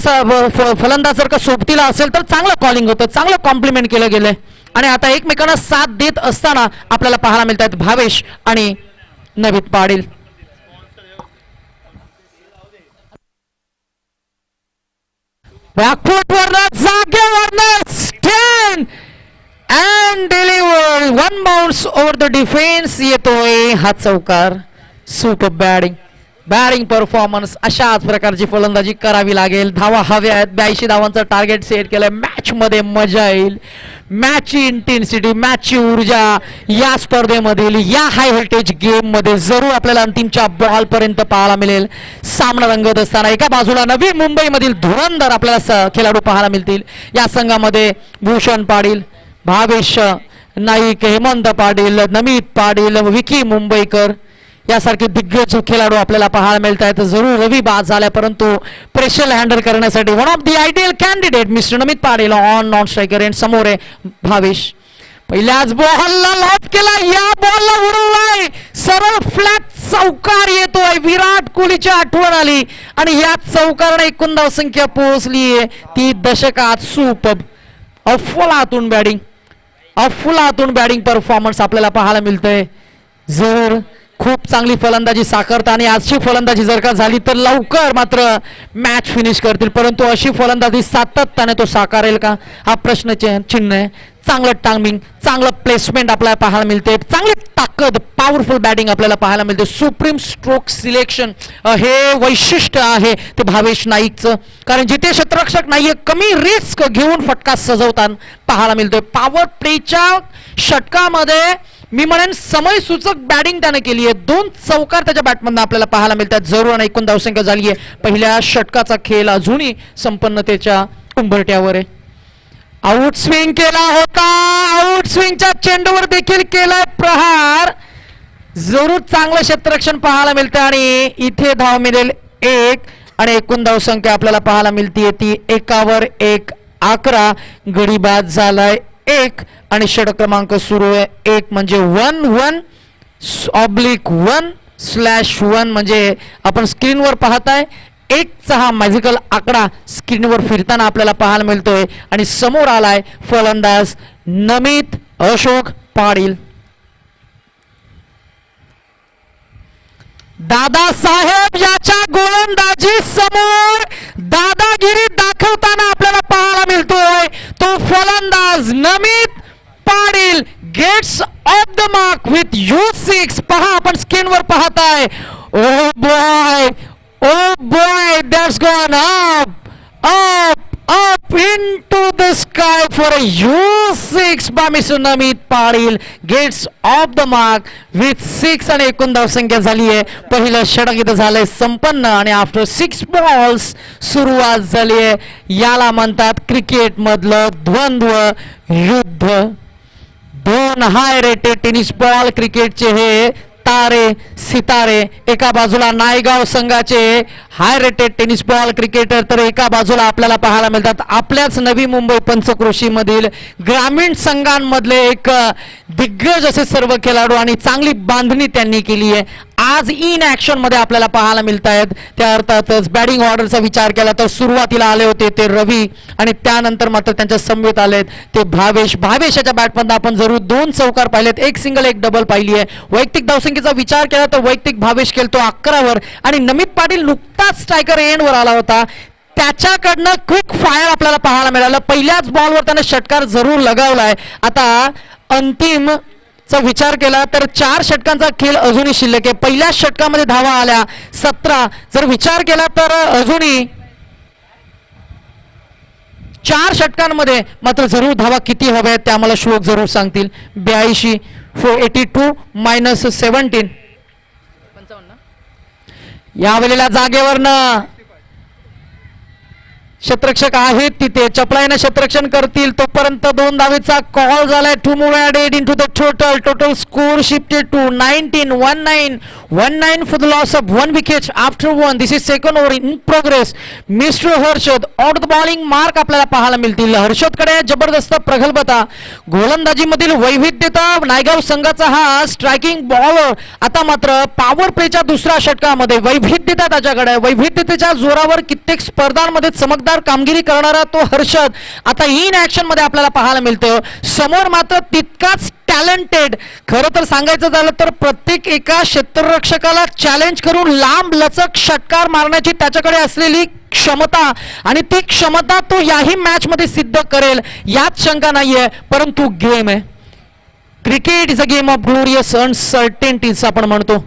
फलंदाज जर का सोबतीला असेल तर चांगलं कॉलिंग होतं, चांगलं कॉम्प्लिमेंट केलं गेलंय. आणि आता एकमेकांना साथ देत असताना आपल्याला पाहायला मिळतात भावेश आणि नमित पाटील. बॅकफूटवरनं जागेवरनं 10 and deliver 1 bounce over the defence. येतोय हा चौकार. Super batting. बॅटिंग परफॉर्मन्स अशाच प्रकारची फलंदाजी करावी लागेल. धावा हव्या आहेत. 82 धावांचं टार्गेट सेट केलंय. मॅच मध्ये मजा येईल. मॅचची इंटेन्सिटी, मॅचची ऊर्जा या स्पर्धेमधील या हाय व्होल्टेज गेम मध्ये जरूर आपल्याला अंतिमच्या बॉल पर्यंत पाहायला मिळेल. सामना रंगत असताना एका बाजूला नवी मुंबईमधील धुरंधर आपल्याला खेळाडू पाहायला मिळतील. या संघामध्ये भूषण पाटील, भावेश नाईक, हेमंत पाटील, नमित पाटील, विकी मुंबईकर यासारखे दिग्गज खेळाडू आपल्याला पाहायला मिळत आहेत. जरूर रवी बाद झालाय, परंतु प्रेशर हँडल करण्यासाठी one of the ideal candidate mister Namit Patil on non striker end समोर आहे भावेश. पहिल्याच बॉलला लॉब केला, या बॉलला उडवलाय, सरळ फ्लॅट चौकार येतोय. विराट कोहलीची आठवण आली आणि या चौकाराने एकूण धावसंख्या पोहोचली ती दशकात. सुपर अफलातून बॅटिंग, अफलातून बॅटिंग परफॉर्मन्स आपल्याला पाहायला मिळतंय. जर खूप चांगली फलंदाजी साकारता आणि आजची फलंदाजी जर का झाली तर लवकर मात्र मॅच फिनिश करतील, परंतु अशी फलंदाजी सातत्याने तो साकारेल का हा प्रश्न चिन्ह आहे. चांगलं टायमिंग, चांगलं प्लेसमेंट आपल्याला पाहायला मिळते, चांगली ताकद, पॉवरफुल बॅटिंग आपल्याला पाहायला मिळते. सुप्रीम स्ट्रोक सिलेक्शन हे वैशिष्ट्य आहे ते भावेश नाईकचं, कारण जिथे क्षेत्ररक्षक नाहीये कमी रिस्क घेऊन फटका सजवताना पाहायला मिळतोय. पॉवर प्लेच्या षटकामध्ये मी म्हणेन समय सूचक बॅटिंग त्याने केली आहे. 2 चौकार त्याच्या बॅटमधून आपल्याला पाहायला मिळतात. जरूर एकूण धावसंख्या झाली आहे. पहिल्या षटकाचा खेळ अजूनही संपन्नतेच्या उंबरठ्यावर आहे. आउट स्विंग केला होता, आउट स्विंगच्या चेंडूवर देखील केलाय प्रहार. जरूर चांगलं क्षेत्ररक्षण पाहायला मिळतं आणि इथे धाव मिळेल 1 आणि एकूण धावसंख्या आपल्याला पाहायला मिळते ती 1 1 11. गडी बाद झालाय 1 आणि षटक क्रमांक सुरू आहे 1 म्हणजे 1-1/1/1 म्हणजे आपण स्क्रीनवर पाहताय 1चा हा मॅजिकल आकडा स्क्रीनवर फिरताना आपल्याला पाहायला मिळतोय आणि समोर आलाय फलंदाज नमित अशोक पाटील. दादासाहेब याच्या गोलंदाजी समोर दादागिरी दाखवताना आपल्याला पाहायला मिळतोय तो फलंदाज Namit Patil gets off the mark with U6. पहा आपण स्क्रीनवर पाहताय. Oh boy that's gone up into the sky for a U6 by Mr. Namit Padil. Gets off the mark with 6 आणि एकूण धावसंख्या झाली आहे. पहिलं षटक इथं झालंय संपन्न आणि आफ्टर 6 बॉल्स सुरुवात झाली आहे. याला म्हणतात क्रिकेट मधलं द्वंद्व युद्ध. 2 हाय रेटेड टेनिस बॉल क्रिकेटचे हे तारे सितारे, एका बाजूला नायगाव संघाचे हाय रेटेड टेनिस बॉल क्रिकेटर, तर एका बाजूला आपल्याला पाहायला मिळतात आपल्याच नवी मुंबई पंचक्रोशी मधील ग्रामीण संघांमधले एक दिग्गज असे सर्व खेळाडू आणि चांगली बांधणी त्यांनी केली आहे. आज इन ऍक्शन मध्ये आपल्याला पाहायला मिळत आहेत. त्या अर्थातच बॅटिंग ऑर्डरचा विचार केला तर सुरुवातीला आले होते ते रवी आणि त्यानंतर मात्र त्यांच्या समवेत आलेत ते भावेश. भावेशाच्या बॅटमधून आपण जरूर 2 चौकार पाहिलेत, 1 सिंगल 1 डबल पाहिली आहे. वैयक्तिक धावसंख्येचा विचार केला तर वैयक्तिक भावेश खेळतो 11 आणि नमित पाटील नुकताच स्ट्रायकर एंडवर आला होता, त्याच्याकडनं क्विक फायर आपल्याला पाहायला मिळालं. पहिल्याच बॉलवर त्याने षटकार जरूर लगावलाय. आता अंतिम चा विचार केला तर 4 षटकांचा खेळ अजूनही शिल्लक आहे. पहिल्या षटकामध्ये धावा आल्या 17. जर विचार केला तर अजूनही 4 षटकांमध्ये मात्र जरूर धावा किती हव्या आहेत ते आम्हाला श्लोक जरूर सांगतील. 82 482 -17. यावेळेला जागेवरनं क्षेत्ररक्षक आहेत तिथे चपलाईने क्षेत्ररक्षण करतील तोपर्यंत 2 धावेचा कॉल झालाय. 2 more added into the total score shifted to 19. 19 for the loss of 1 wicket after 1. This is second over in progress. Mr. Harshad out the bowling mark आपल्याला पाहायला मिळतील. हर्षदकडे जबरदस्त प्रगल्भता, गोलंदाजीमधील वैविध्यता, नायगाव संघाचा हा स्ट्रायकिंग बॉलर. आता मात्र पॉवर प्लेच्या दुसऱ्या षटकामध्ये वैविध्यता त्याच्याकडे, वैविध्यतेच्या जोरावर कित्येक स्पर्धांमध्ये चमकदार कामगिरी करणारा तो हर्षद आता इन ऍक्शन मध्ये आपल्याला पाहायला मिळतो. समोर मात्र तितकाच टॅलेंटेड, खरं तर सांगायचं झालं तर प्रत्येक एका क्षेत्ररक्षकाला चॅलेंज करून लांब लचक षटकार मारण्याची त्याच्याकडे असलेली क्षमता आणि ती क्षमता तो याही मॅच मध्ये सिद्ध करेल यात शंका नाहीये. परंतु गेम आहे, cricket is a game of glorious uncertainties आपण म्हणतो.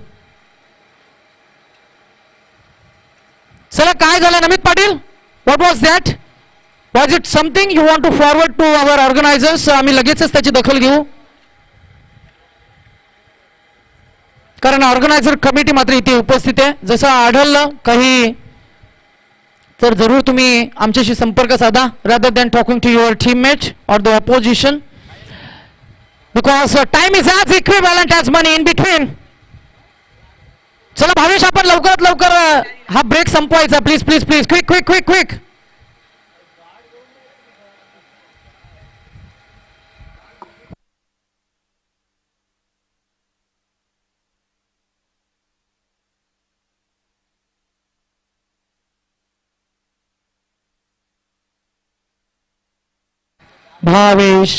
चला काय झालं Namit Patil, what was that? Was it something you want to forward to our organisers? आम्ही लगेचच त्याची दखल घेऊ, कारण ऑर्गनायझर कमिटी मात्र इथे उपस्थित आहे. जसं आढळलं काही तर जरूर तुम्ही आमच्याशी संपर्क साधा, rather than talking to your teammate or the opposition, because time is as equivalent as money in between. चला भावेश, आपण लवकरात लवकर हा ब्रेक संपवायचा. Please please please, quick quick quick quick. Bhavesh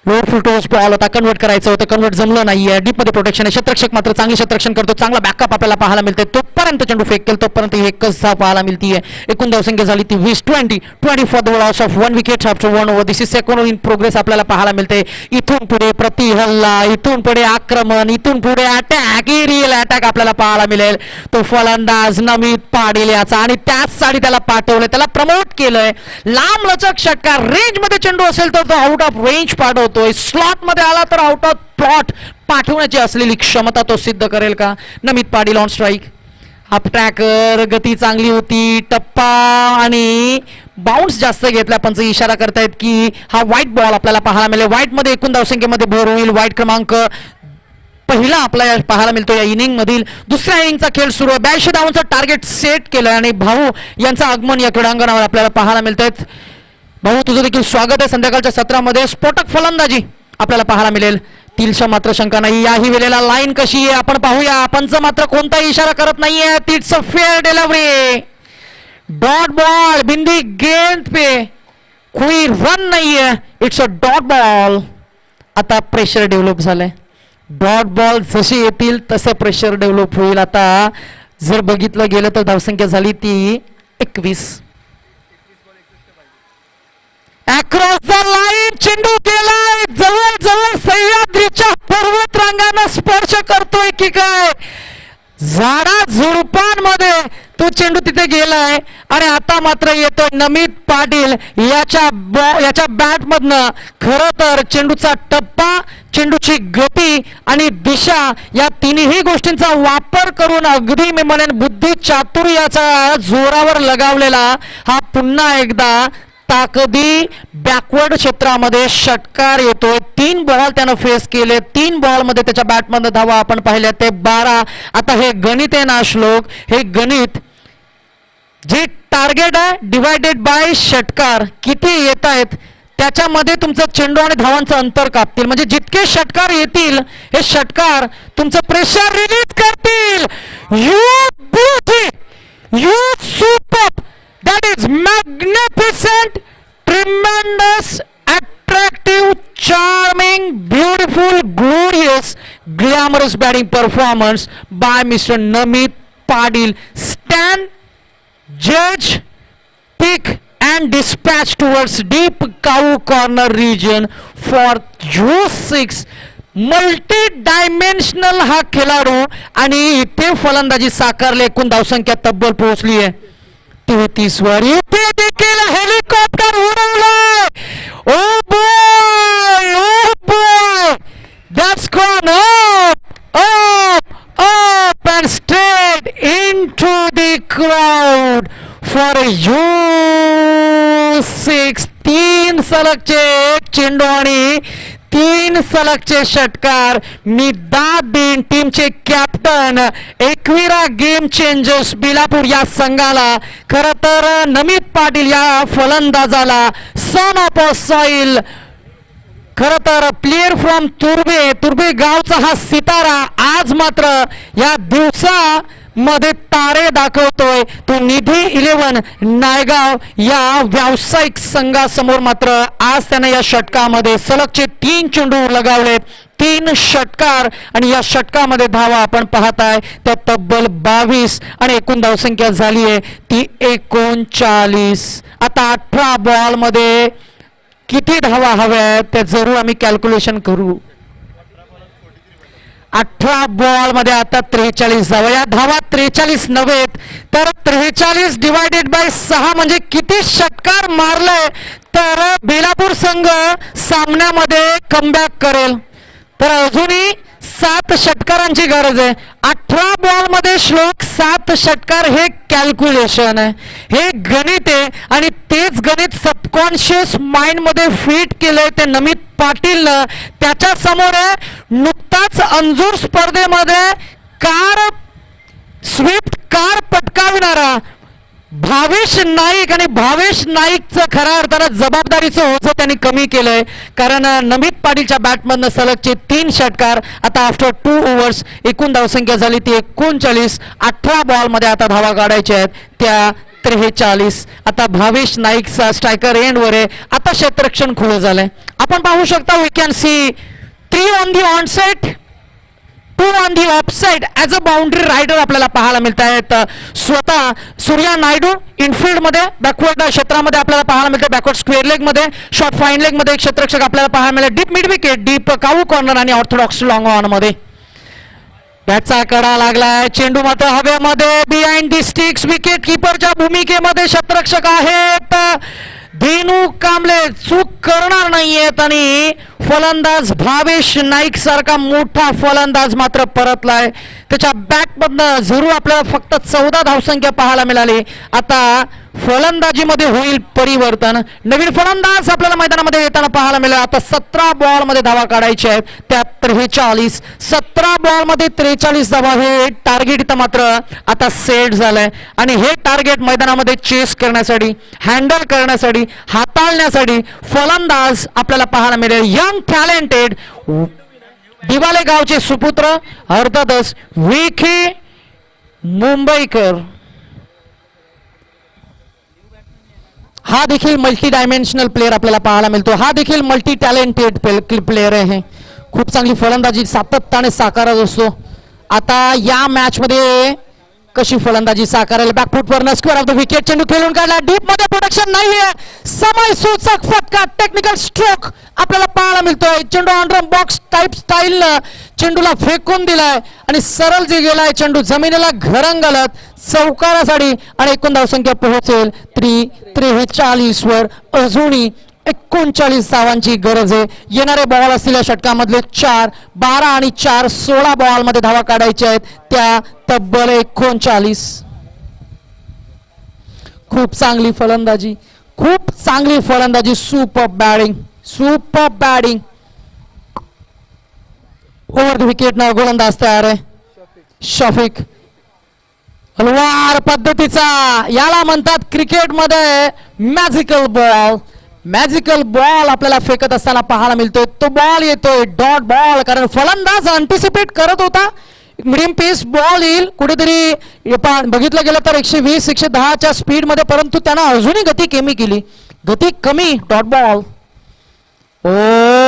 lower full toss ball होता, कन्वर्ट करायचं होतं, convert जमलं नाहीये. डीप मध्ये प्रोटेक्शन आहे, क्षेत्ररक्षक मात्र चांगले क्षेत्ररक्षण करतो, चांगला बॅकअप आपल्याला पाहायला मिळते. तोपर्यंत चेंडू फेक केला तोपर्यंत एकच धाव पाहायला मिळतीये. एकूण धावसंख्या झाली ती 20 for the loss of 1 wicket after 1 over. This is second in progress आपल्याला पाहायला मिळते. इथून पुढे प्रति हल्ला, इथून पुढे आक्रमण, इथून पुढे अटॅक, रिअल अटॅक आपल्याला पाहायला मिळेल. तो फलंदाज नमित पाटील याचा, आणि त्याचसाठी त्याला पाठवलंय, त्याला प्रमोट केलंय. लांब लचक षटकार, रेंज मध्ये चेंडू असेल तर तो आउट ऑफ रेंज पाठवतोय, स्लॉट मध्ये आला तर आउट ऑफ प्लॉट पाठवण्याची असलेली क्षमता तो सिद्ध करेल का? Namit Patil on strike. Half tracker, गती चांगली होती, टप्पा आणि बाउन्स जास्त घेतला. पंच इशारा करतायत की हा व्हाईट बॉल आपल्याला पाहायला मिळेल. व्हाईट मध्ये एकूण धावसंख्येमध्ये भर होईल. व्हाईट क्रमांक पहिला आपल्याला पाहायला मिळतो या इनिंग मधील. दुसऱ्या इनिंगचा खेळ सुरू आहे. 82 धावांचं टार्गेट सेट केलं आणि भाऊ यांचं आगमन या क्रीडांगणावर आपल्याला पाहायला मिळतात. भाऊ तुझं देखील स्वागत आहे. संध्याकाळच्या सत्रामध्ये स्फोटक फलंदाजी आपल्याला पाहायला मिळेल. तिलशा मात्र शंका नाही. याही वेळेला लाईन कशी आहे आपण पाहूया. पंच मात्र कोणताही इशारा करत नाहीये. It's a fair delivery, dot ball, बिंदी गेंद पे कोई रन नाहीये. It's a dot ball. आता प्रेशर डेव्हलप झालंय. डॉट बॉल जसे येतील तसं प्रेशर डेव्हलप होईल. आता जर बघितलं गेलं तर धावसंख्या झाली ती 21. अक्रॉस द लाईन चेंडू गेलाय, जवळ जवळ सह्याद्रीच्या पर्वतरांगांना स्पर्श करतोय की काय. झाडा झुडपांमध्ये तो चेंडू तिथे गेलाय आणि आता मात्र येतोय नमित पाटील याच्या बॅट मधनं. खरं तर चेंडूचा टप्पा, चेंडूची गती आणि दिशा या तिन्ही गोष्टींचा वापर करून अगदी मी म्हणेन बुद्धी चातुर्याचा जोरावर लगावलेला हा पुन्हा एकदा ताकदी बॅकवर्ड क्षेत्रामध्ये षटकार येतोय. 3 बॉल त्यानं फेस केले. 3 बॉल मध्ये त्याच्या बॅटमध्ये धावा आपण पाहिल्या ते 12. आता हे गणित आहे ना श्लोक, हे गणित जे टार्गेट आहे डिवायडेड बाय षटकार किती येत आहेत त्याच्यामध्ये तुमचं चेंडू आणि धावांचं अंतर कापतील. म्हणजे जितके षटकार येतील हे षटकार तुमचं प्रेशर रिलीज करतील. You beauty, you super, that is magnificent, tremendous, attractive, charming, beautiful, glorious, glamorous batting performance by Mr. Namit Padil. Stand, judge, pick and dispatch towards deep cow corner region for U6. Multi dimensional हा खेळाडू आणि इथे फलंदाजी साकारले. एकूण धावसंख्या तब्बल पोहोचली आहे 33 वर. इथे देखील हेलिकॉप्टर उडवलाय. Oh boy, oh boy, that's gone up up up and straight into the crowd for U6. 3 सलगचे चेंडू आणि 3 सलगचे षटकार. मी दाद देईन टीमचे captain Ekvira game changers Belapur या संघाला. खरं तर नमित पाटील या फलंदाजाला सन ऑफ अ सॉइल, खरं तर प्लेयर फ्रॉम तुर्बे गावचा हा सितारा आज मात्र या दिवसामध्ये तारे दाखवतोय. तो निधी 11 नायगाव या व्यावसायिक संघासमोर मात्र आज त्याने या षटकामध्ये सलगचे 3 चेंडू लगावलेत. 3 षटकार आणि या षटकामध्ये धावा आपण पाहताय त्या तब्बल 22 आणि एकूण धावसंख्या झाली आहे ती 39. आता 18 बॉल मध्ये किती धावा हव्या आहेत त्या जरूर आम्ही कॅल्क्युलेशन करू. 18 बॉल मध्ये आता 43 धावा. या धावा 43 नव्हे तर 43 डिवायडेड बाय 6 म्हणजे किती षटकार मारले तर बेलापूर संघ सामन्यामध्ये कमबॅक करेल. तर अजूनही 7 षटकारांची गरज आहे. 18 बॉल मध्ये श्लोक 7 षटकार हे कॅल्क्युलेशन आहे, हे गणित आहे आणि तेच गणित सबकॉन्शियस माइंड मध्ये फिट केलंय ते नमित पाटील. त्याच्या समोर नुकताच अंजूर स्पर्धेमध्ये कार स्विफ्ट कार पटकाविणारा भावेश नाईक आणि भावेश नाईकचं खऱ्या अर्थानं जबाबदारीचं ओझं त्यांनी कमी केलंय. कारण नमित पाटीलच्या बॅटमधनं सलगचे 3 षटकार. आता आफ्टर 2 ओव्हर्स एकूण धावसंख्या झाली ती 39. 18 बॉल मध्ये आता धावा काढायच्या आहेत त्या 43. आता भावेश नाईकचा स्ट्रायकर एंडवर आहे. आता क्षेत्ररक्षण खुलं झालंय. आपण पाहू शकता we can see 3 on the onside, 2 on the offside as a boundary rider आपल्याला पाहायला मिळत आहेत. स्वतः सूर्या नायडू इनफिल्ड मध्ये बॅकवर्ड क्षेत्रामध्ये आपल्याला पाहायला मिळते. बॅकवर्ड स्क्वेअर लेग मध्ये, शॉर्ट फाईन लेग मध्ये एक क्षेत्ररक्षक आपल्याला पाहायला मिळेल. Deep mid wicket, deep cow corner आणि ऑर्थोडॉक्स लॉंग ऑन मध्ये त्याचा कडा लागलाय. चेंडू मात्र हवेमध्ये बिहाइंड दी स्टिक्स. विकेट किपरच्या भूमिकेमध्ये क्षेत्ररक्षक आहेत धेनू कांबळे, चूक करणार नाहीयेत आणि फलंदाज भावेश नाईक सारखा मोठा फलंदाज मात्र परतलाय. त्याच्या बॅटमधनं झिरो आपल्याला फक्त 14 धावसंख्या पाहायला मिळाली. आता फलंदाजीमध्ये होईल परिवर्तन. नवीन फलंदाज आपल्याला मैदानामध्ये येताना पाहायला मिळेल. आता 17 बॉल मध्ये धावा काढायच्या आहेत त्या 43. 17 बॉल मध्ये 43 धावा हे टार्गेट इथं मात्र आता सेट झालंय आणि हे टार्गेट मैदानामध्ये चेस करण्यासाठी, हँडल करण्यासाठी, हाताळण्यासाठी फलंदाज आपल्याला पाहायला मिळेल. यंग टॅलेंटेड दिवाले गावचे सुपुत्र अर्थातच विखे मुंबईकर. हा देखील मल्टी डायमेन्शनल प्लेअर आपल्याला पाहायला मिळतो. हा देखील मल्टी टॅलेंटेड प्लेअर आहे. खूप चांगली फलंदाजी सातत्याने साकारत असतो. आता या मॅच मध्ये कशी फलंदाजी साकारेल. बॅकफुटवर स्क्वेअर ऑफ द विकेट. चेंडू खेळून काढला. डीप मध्ये प्रोडक्शन नाहीये. समय सूचक फटका, टेक्निकल स्ट्रोक आपल्याला पाहायला मिळतोय. चेंडू ऑनरम बॉक्स टाइप स्टाईल चेंडूला फेकून दिलाय आणि सरळ जे गेलाय चेंडू जमिनीला घरंगलत चौकारासाठी आणि एकूण धावसंख्या पोहोचेल 43 वर. अजूनही 39 धावांची गरज आहे. येणारे बॉल असलेल्या षटकामधले 4, 12 आणि 4 16 बॉल मध्ये धावा काढायच्या आहेत त्या तब्बल 39. खूप चांगली फलंदाजी, खूप चांगली फलंदाजी. Super batting, super batting. Over the wicket ना गोलंदाज तयार आहे शफिक. हलवार पद्धतीचा, याला म्हणतात क्रिकेटमध्ये मॅजिकल बॉल. मॅजिकल बॉल आपल्याला फेकत असताना पाहायला मिळतोय. तो बॉल येतोय डॉट बॉल, कारण फलंदाज अँटिसिपेट करत होता मिडियम पेस बॉल येईल कुठेतरी. बघितलं गेलं तर 120 110च्या स्पीड मध्ये, परंतु त्यानं अजूनही गती कमी केली. गती कमी, डॉट बॉल. ओ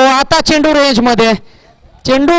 आता चेंडू रेंज मध्ये. चेंडू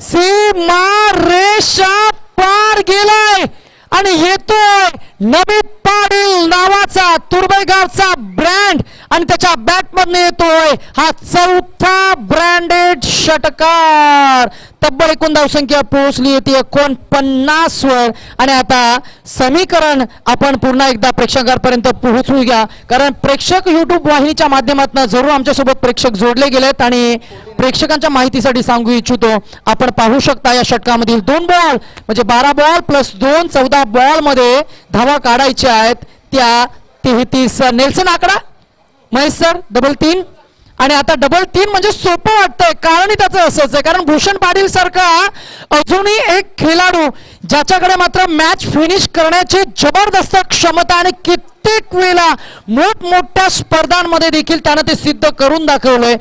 सीमा रेषा पार गेलाय आणि येतोय नमित पाटील नावाचा तुर्भेगावचा ब्रँड आणि त्याच्या बॅटमधून येतोय हा 4था ब्रँडेड षटकार. तब्बल एकूण धावसंख्या पोहोचली होती 49 वर. आणि आता समीकरण आपण पुन्हा एकदा प्रेक्षकांपर्यंत पोहोचूया, कारण प्रेक्षक युट्यूब वाहिनीच्या माध्यमातून जरूर आमच्यासोबत प्रेक्षक जोडले गेलेत आणि प्रेक्षकांच्या माहितीसाठी सांगू इच्छितो. आपण पाहू शकता या षटकामधील 2 बॉल म्हणजे 12 बॉल प्लस 2 14 बॉल मध्ये धावा काढायच्या आहेत त्या 33. नेल्सन आकडा महेश सर डबल 3. आणि आता डबल 3 म्हणजे सोपं वाटतंय, कारण त्याचं असंच आहे, कारण भूषण पाटील सारखा अजूनही एक खेळाडू ज्याच्याकडे मात्र मॅच फिनिश करण्याची जबरदस्त क्षमता आणि कित्येक वेळा मोठमोठ्या स्पर्धांमध्ये देखील त्यानं ते सिद्ध करून दाखवलंय.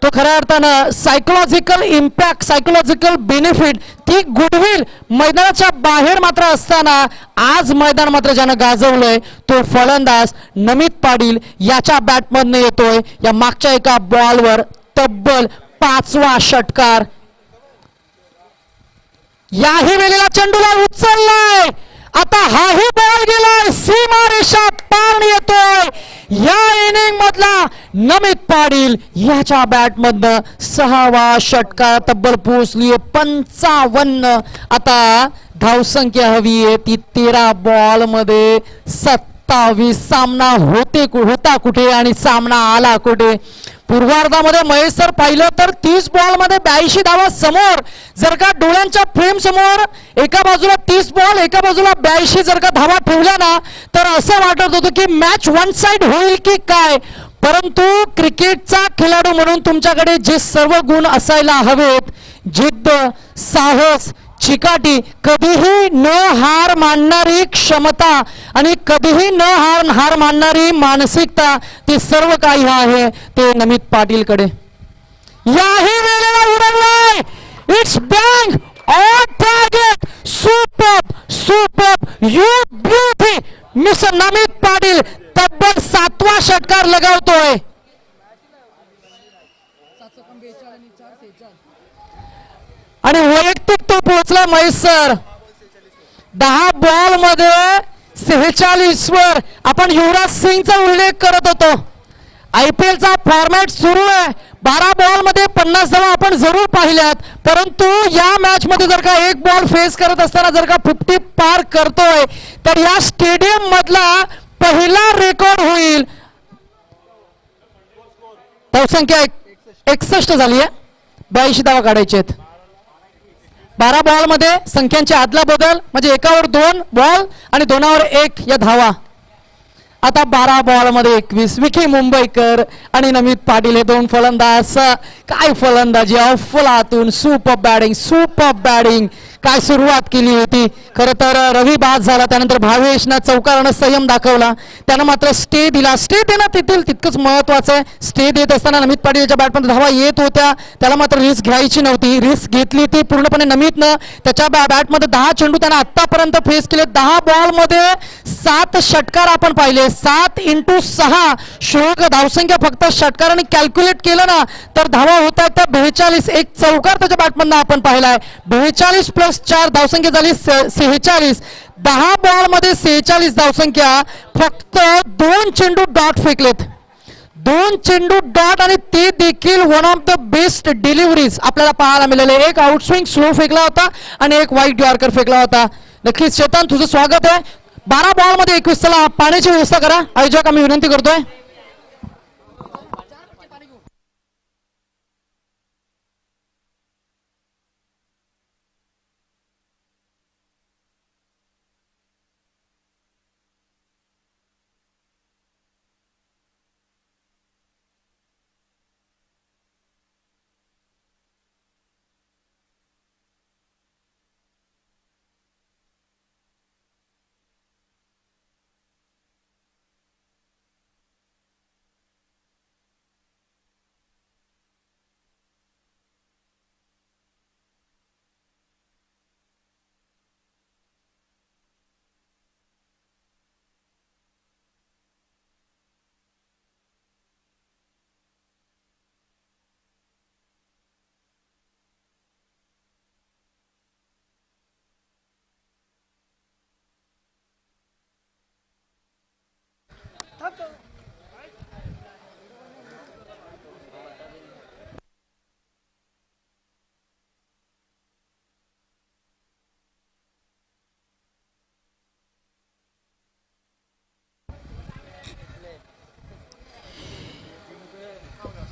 तो खऱ्या अर्थानं सायकोलॉजिकल इम्पॅक्ट, सायकोलॉजिकल बेनिफिट, ती गुडविल मैदानाच्या बाहेर मात्र असताना आज मैदान मात्र ज्यानं गाजवलंय तो फलंदाज नमित पाटील याच्या बॅटमधनं येतोय. या मागच्या एका बॉलवर तब्बल 5वा षटकार. याही वेळेला चेंडूला उचललाय. आता हाही बॉल गेलाय, सीमा रेषा पार येतोय. या इनिंग मधला नमित पाटील याच्या बॅटमधनं 6वा षटकार तब्बल पोहोचली 55. आता धावसंख्या हवी आहे ती 13 बॉल मध्ये 27. सामना होता कुठे आणि सामना आला कुठे. पूर्वार्धामध्ये महेश सर पाहिलं तर 30 बॉल मध्ये 82 धावा समोर. जर का डोळ्यांच्या फ्रेम समोर एका बाजूला 30 बॉल एका बाजूला 82 जर का धावा ठेवल्या ना तर असं वाटत होतं की मॅच वन साइड होईल की काय. परंतु क्रिकेटचा खेळाडू म्हणून तुमच्याकडे जे सर्व गुण असायला हवेत, जिद्द, साहस, चिकाटी, कधीही न हार मानणारी क्षमता आणि कधीही न हार मानणारी मानसिकता, ते सर्व काही आहे ते नमित पाटीलकडे. याही वेळेला उडवलाय. It's bang on target. Super you beauty mister Namit Patil तब्बल 7वा षटकार लगावतोय. आणि वैयक्तिक तो पोहोचला महेश सर. 10 बॉल मध्ये 46 वर. आपण युवराज सिंगचा उल्लेख करत होतो. IPL चा फॉर्मॅट सुरू आहे. 12 बॉल मध्ये 50 धावा आपण जरूर पाहिल्यात. परंतु या मॅच मध्ये जर का एक बॉल फेस करत असताना जर का 50 पार करतोय तर या स्टेडियम मधला पहिला रेकॉर्ड होईल. धावसंख्या 61 झाली आहे. 82 धावा काढायचे आहेत. 12 बॉल मध्ये संख्यांची आदला बदल म्हणजे एकावर 2 बॉल आणि 2वर 1 या धावा. आता 12 बॉल मध्ये 21. विकी मुंबईकर आणि नमित पाटील हे 2 फलंदाज. काय फलंदाजी, अफलातून सुपर बॅटिंग. काय सुरुवात केली होती. खरं तर रवी बाद झाला, त्यानंतर भावेशनं चौकारानं संयम दाखवला, त्यानं मात्र स्टे दिला. स्टे देणं तितकंच महत्वाचं आहे. स्टे देत असताना नमित पाटीलच्या बॅटमध्ये धावा येत होत्या, त्याला मात्र रिस्क घ्यायची नव्हती. रिस्क घेतली ती पूर्णपणे नमितनं. त्याच्या बॅटमध्ये 10 चेंडू त्यानं आतापर्यंत फेस केले. 10 बॉल मध्ये 7 षटकार आपण पाहिले. 7 × 6 शुल्क धावसंख्या फक्त षटकाराने कॅल्क्युलेट केलं ना तर धावा होत आहेत त्या 42. एक चौकार त्याच्या बॅटमधनं आपण पाहिलाय. 42 + 4 धावसंख्या झाली 46. 10 बॉल मध्ये 46 धावसंख्या. फक्त 2 चेंडू डॉट फेकलेत. 2 चेंडू डॉट आणि ते देखील one of the best deliveries आपल्याला पाहायला मिळाले. एक आउटस्विंग स्लो फेकला होता आणि एक वाईट यॉर्कर फेकला होता. नक्कीच चेतन तुझं स्वागत आहे. 12 बॉल मध्ये 21. चला पाण्याची व्यवस्था करा आयोजक, आम्ही विनंती करतोय.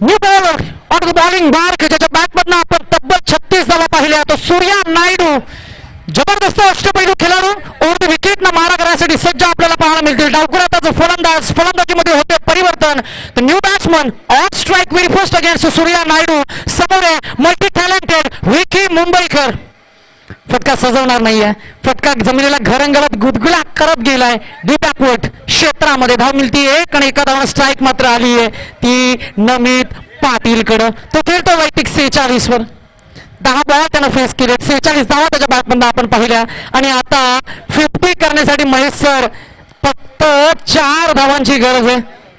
New bowler on the bowling mark, ज्याच्या बॅटमधनं आपण तब्बल 36 धावा पाहिल्या. तो सूर्या नायडू जबरदस्त अष्टपैलू खेळाडू ओव्हर विकेटनं मारा करण्यासाठी सज्ज आपल्याला पाहायला मिळतील. डावकुराचा फलंदाजीमध्ये होते परिवर्तन. The new batsman on strike very first against Surya Naidu. समोर आहे मल्टी टॅलेंटेड विकी मुंबईकर. फटका सजवणार नाहीये. फटका जमिनीला घरंगळत गुदगुला करत गेलाय. डी बॅकवर्ड क्षेत्रामध्ये धाव मिळती 1 आणि एका धावानं स्ट्राईक मात्र आली आहे ती नमित पाटीलकडं. तो खेळतो वैयक्तिक 46 वर. 10 बॉल त्यानं फेस केले. 46 धावा त्याच्या बॅटमधनं आपण पाहिल्या. आणि आता 50 करण्यासाठी महेश सर फक्त 4 धावांची गरज आहे.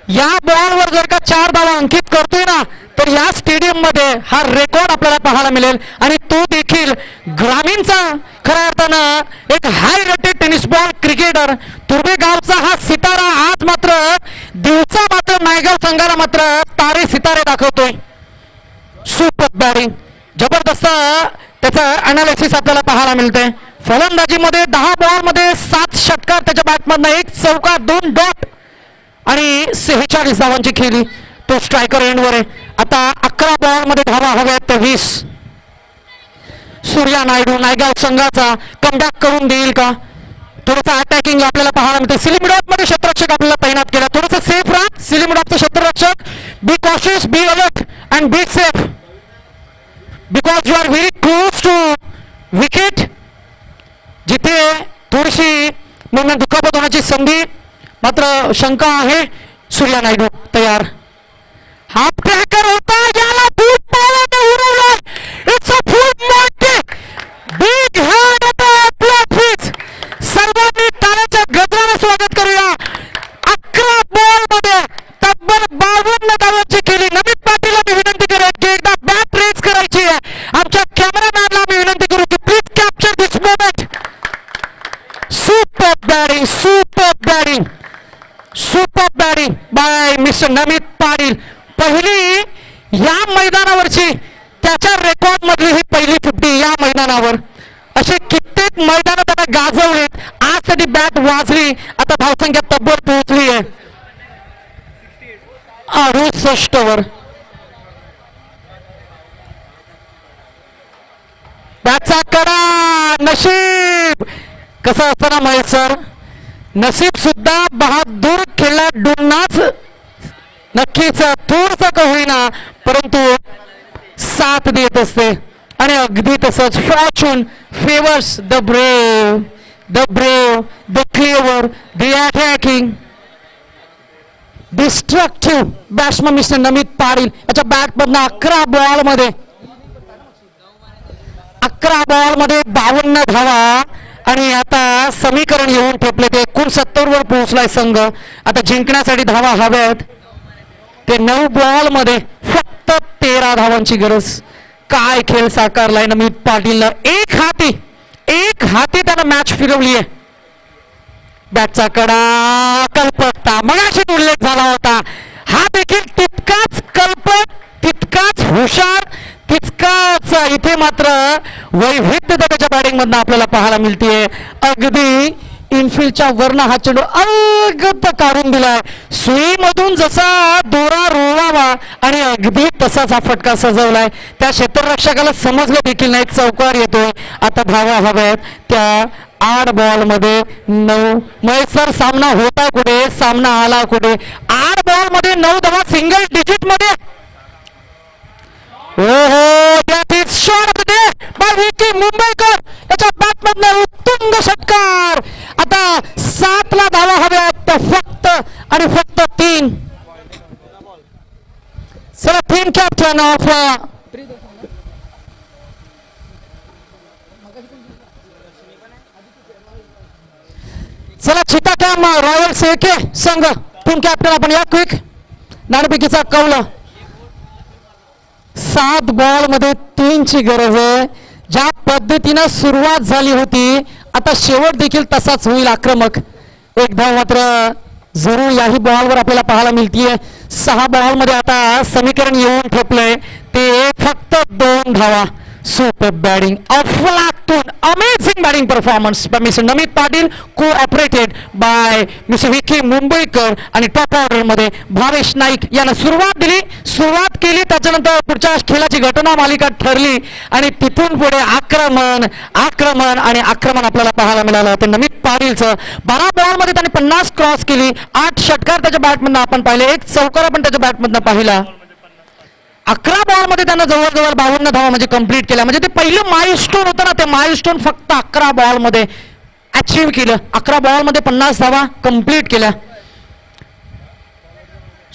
या बॉलवर जर का 4 धावा अंकित करतोय ना तर या स्टेडियम मध्ये हा रेकॉर्ड आपल्याला पाहायला मिळेल. आणि तो देखील ग्रामीणचा खऱ्या अर्थानं एक high rated tennis ball cricketer Turbhe गावचा हा सितारा आज मात्र दिवसा मात्र तो नायगाव संघाला मात्र तारे सितारे दाखवतोय. सुपर बॅटिंग, जबरदस्त त्याचं अनालिसिस आपल्याला पाहायला मिळतंय. फलंदाजीमध्ये 10 बॉलमध्ये 7 षटकार त्याच्या बॅटमधनं, 1 चौकार, 2 डॉट आणि 46 धावांची खेळी. तो स्ट्रायकर एंडवर आहे. आता 11 बॉलमध्ये धावा हव्यात त्या 20. सूर्या नायडू नायगाव संघाचा कमबॅक करून देईल का? थोडंसं अटॅकिंग आपल्याला पाहायला मिळते. सिलिमिडॉप मध्ये क्षेत्ररक्षक आपल्याला तैनात केला. थोडंसं सेफ राहा सिलिमिडॉपचं क्षेत्ररक्षक. Be cautious, be alert and be safe because you are very close to wicket. जिथे थोडीशी मुलांना दुखापत होण्याची संधी मात्र शंका आहे. सूर्या नायडू तयार. हा ट्रॅकर होता, याला दूर पावलं उडवलं. It's a full monty big head होता आपला फिच. सर्वांनी टाळ्याच्या गजराने स्वागत करूया. 11 बॉल मध्ये तब्बल 52 धावांची केली. नमित पाटीलला मी विनंती करेन की एकदा बॅट रेज करायची आहे. आमच्या कॅमेरामॅनला मी विनंती करू की please capture this moment. Super batting, super batting, super batting by mister Namit Patil. पहिली या मैदानावरची त्याच्या रेकॉर्ड मधली ही पहिली 50 या मैदानावर. असे कित्येक मैदान त्याला गाजवलेत. आज त्याची बॅट वाजली. आता धावसंख्या तब्बल पोहोचली आहे 68 वर. बॅटचा कडा. नशीब कसं असतं ना महेश सर, नशीब सुद्धा बहादूर खेळाडूंनाच नक्कीच थोडंसं का होईना परंतु साथ देत असते. आणि अगदी तसंच fortune favours the brave, the brave, the clever, the attacking destructive batsman mister Namit Patil. याच्या बॅटमधनं 11 बॉलमध्ये 52 धावा. आणि आता समीकरण येऊन ठेपले ते 69 वर पोहोचलाय संघ. आता जिंकण्यासाठी धावा हव्यात. ते 9 बॉल मध्ये फक्त 13 धावांची गरज. काय खेळ साकारलाय नमित पाटीलनं. एक हाती त्यानं मॅच फिरवली आहे. बॅटचा कडा. कल्पकता मगाशी उल्लेख झाला होता. हा देखील तितकाच कल्पक, तितकाच हुशार, तितकाच इथे मात्र वैविध्यता त्याच्या बॅटिंग मधनं आपल्याला पाहायला मिळते. अगदी इनफिल्डच्या वरनं हा चेंडू अलगद काढून दिलाय. सुईमधून जसा दोरा रोवावा आणि अगदी तसाच हा फटका सजवलाय. त्या क्षेत्ररक्षकाला समजलं देखील नाही. चौकार येतोय. आता धावा हव्यात त्या 8 बॉल मध्ये 9. महेश सर सामना होता कुठे, सामना आला कुठे? 8 बॉल मध्ये 9 धावा सिंगल डिजिट मध्ये. Oho, that is shot of the day by Vicky Mumbaikar. त्याच्या बॅटमधनं उत्तुंग षटकार. आता 7 ला धावा हव्यात फक्त आणि फक्त 3. चला टीम कॅप्टन ऑफ चला चिताकाम रॉयल्स एके संघ टीम कॅप्टन आपण या क्विक. नाणेफेकीचा कौल. 7 बॉल मध्ये 3 ची गरज आहे. ज्या पद्धतीनं सुरुवात झाली होती आता शेवट देखील तसाच होईल आक्रमक. एक धाव मात्र जरूर याही बॉलवर आपल्याला पाहायला मिळतीये. 6 बॉल मध्ये आता समीकरण येऊन ठेपलंय ते फक्त 2 धावा. सुपर बॅटिंग, अफलातून amazing batting performance by mister Namit Patil, cooperated by mister Vicky Mumbaikar. आणि टॉप ऑर्डर मध्ये भावेश नाईक यानं सुरुवात केली. त्याच्यानंतर पुढच्या खेळाची घटना मालिका ठरली आणि तिथून पुढे आक्रमण आणि आक्रमण आपल्याला पाहायला मिळालं. ते नमित पाटीलचं 12 बॉल मध्ये त्यांनी 50 क्रॉस केली. 8 षटकार त्याच्या बॅटमधनं आपण पाहिले. 1 चौकार आपण त्याच्या बॅटमधनं पाहिला. 11 बॉल मध्ये त्यांना जवळजवळ 52 धावा म्हणजे कंप्लीट केल्या. म्हणजे ते पहिलं माइलस्टोन होतं ना, ते माइलस्टोन फक्त 11 बॉल मध्ये अचीव्ह केलं. 11 बॉल मध्ये 50 धावा कंप्लीट केल्या.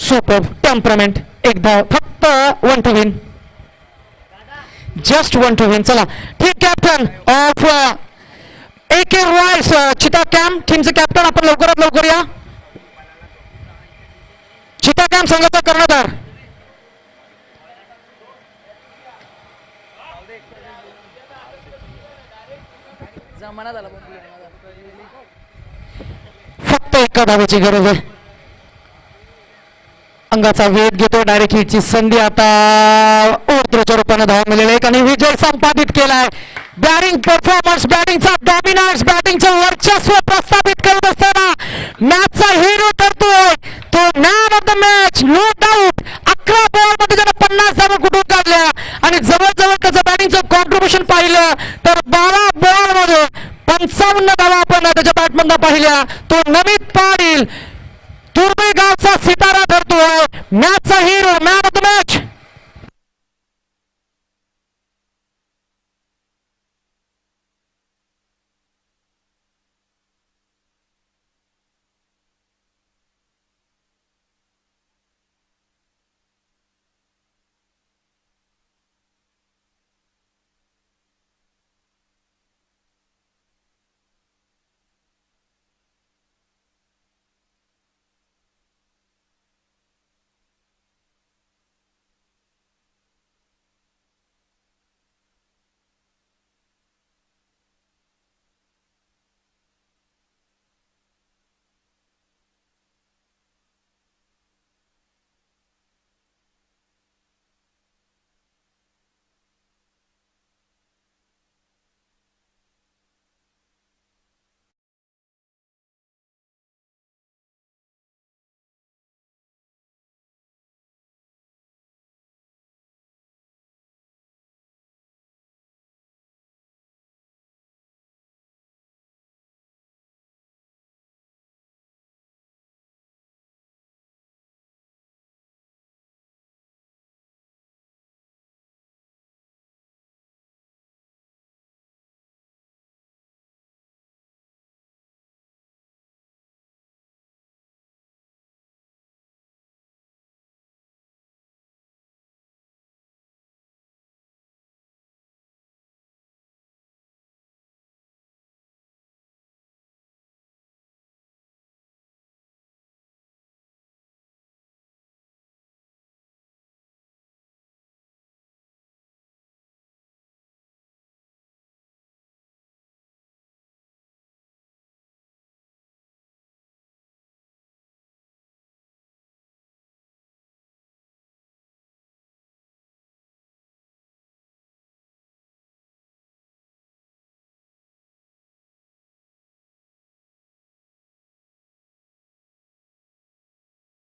Super temperament. एक धाव फक्त 1 to win, just 1 to win. चला ठीक captain of AK Royals Cheeta camp टीमचे कॅप्टन आपण लवकरात लवकर या. चिता कॅम्प संघाचा कर्णधार फक्त 1 धावेची गरज आहे. अंगाचा वेध घेतो. डायरेक्ट हिटची संधी आता ओव्हरथ्रोच्या रूपाने धाव मिळालेली आहे आणि विजय संपादित केलाय. बॅटिंग परफॉर्मन्स, बॅटिंगचा डॉमिनन्स, बॅटिंगचं वर्चस्व प्रस्थापित करत असताना मॅचचा हिरो ठरतोय तो man of the match. No doubt 11 ball मध्ये त्याने 50 धावा कुठून काढल्या आणि जवळजवळ त्याचं बॅटिंगचं कॉन्ट्रीब्युशन पाहिलं तर 12 बॉल मध्ये 55 धावा आपण त्याच्या बॅटमधनं पाहिल्या. तो नमित पाटील तुर्मे गावचा सितारा ठरतोय, मॅचचा hero, man of the match.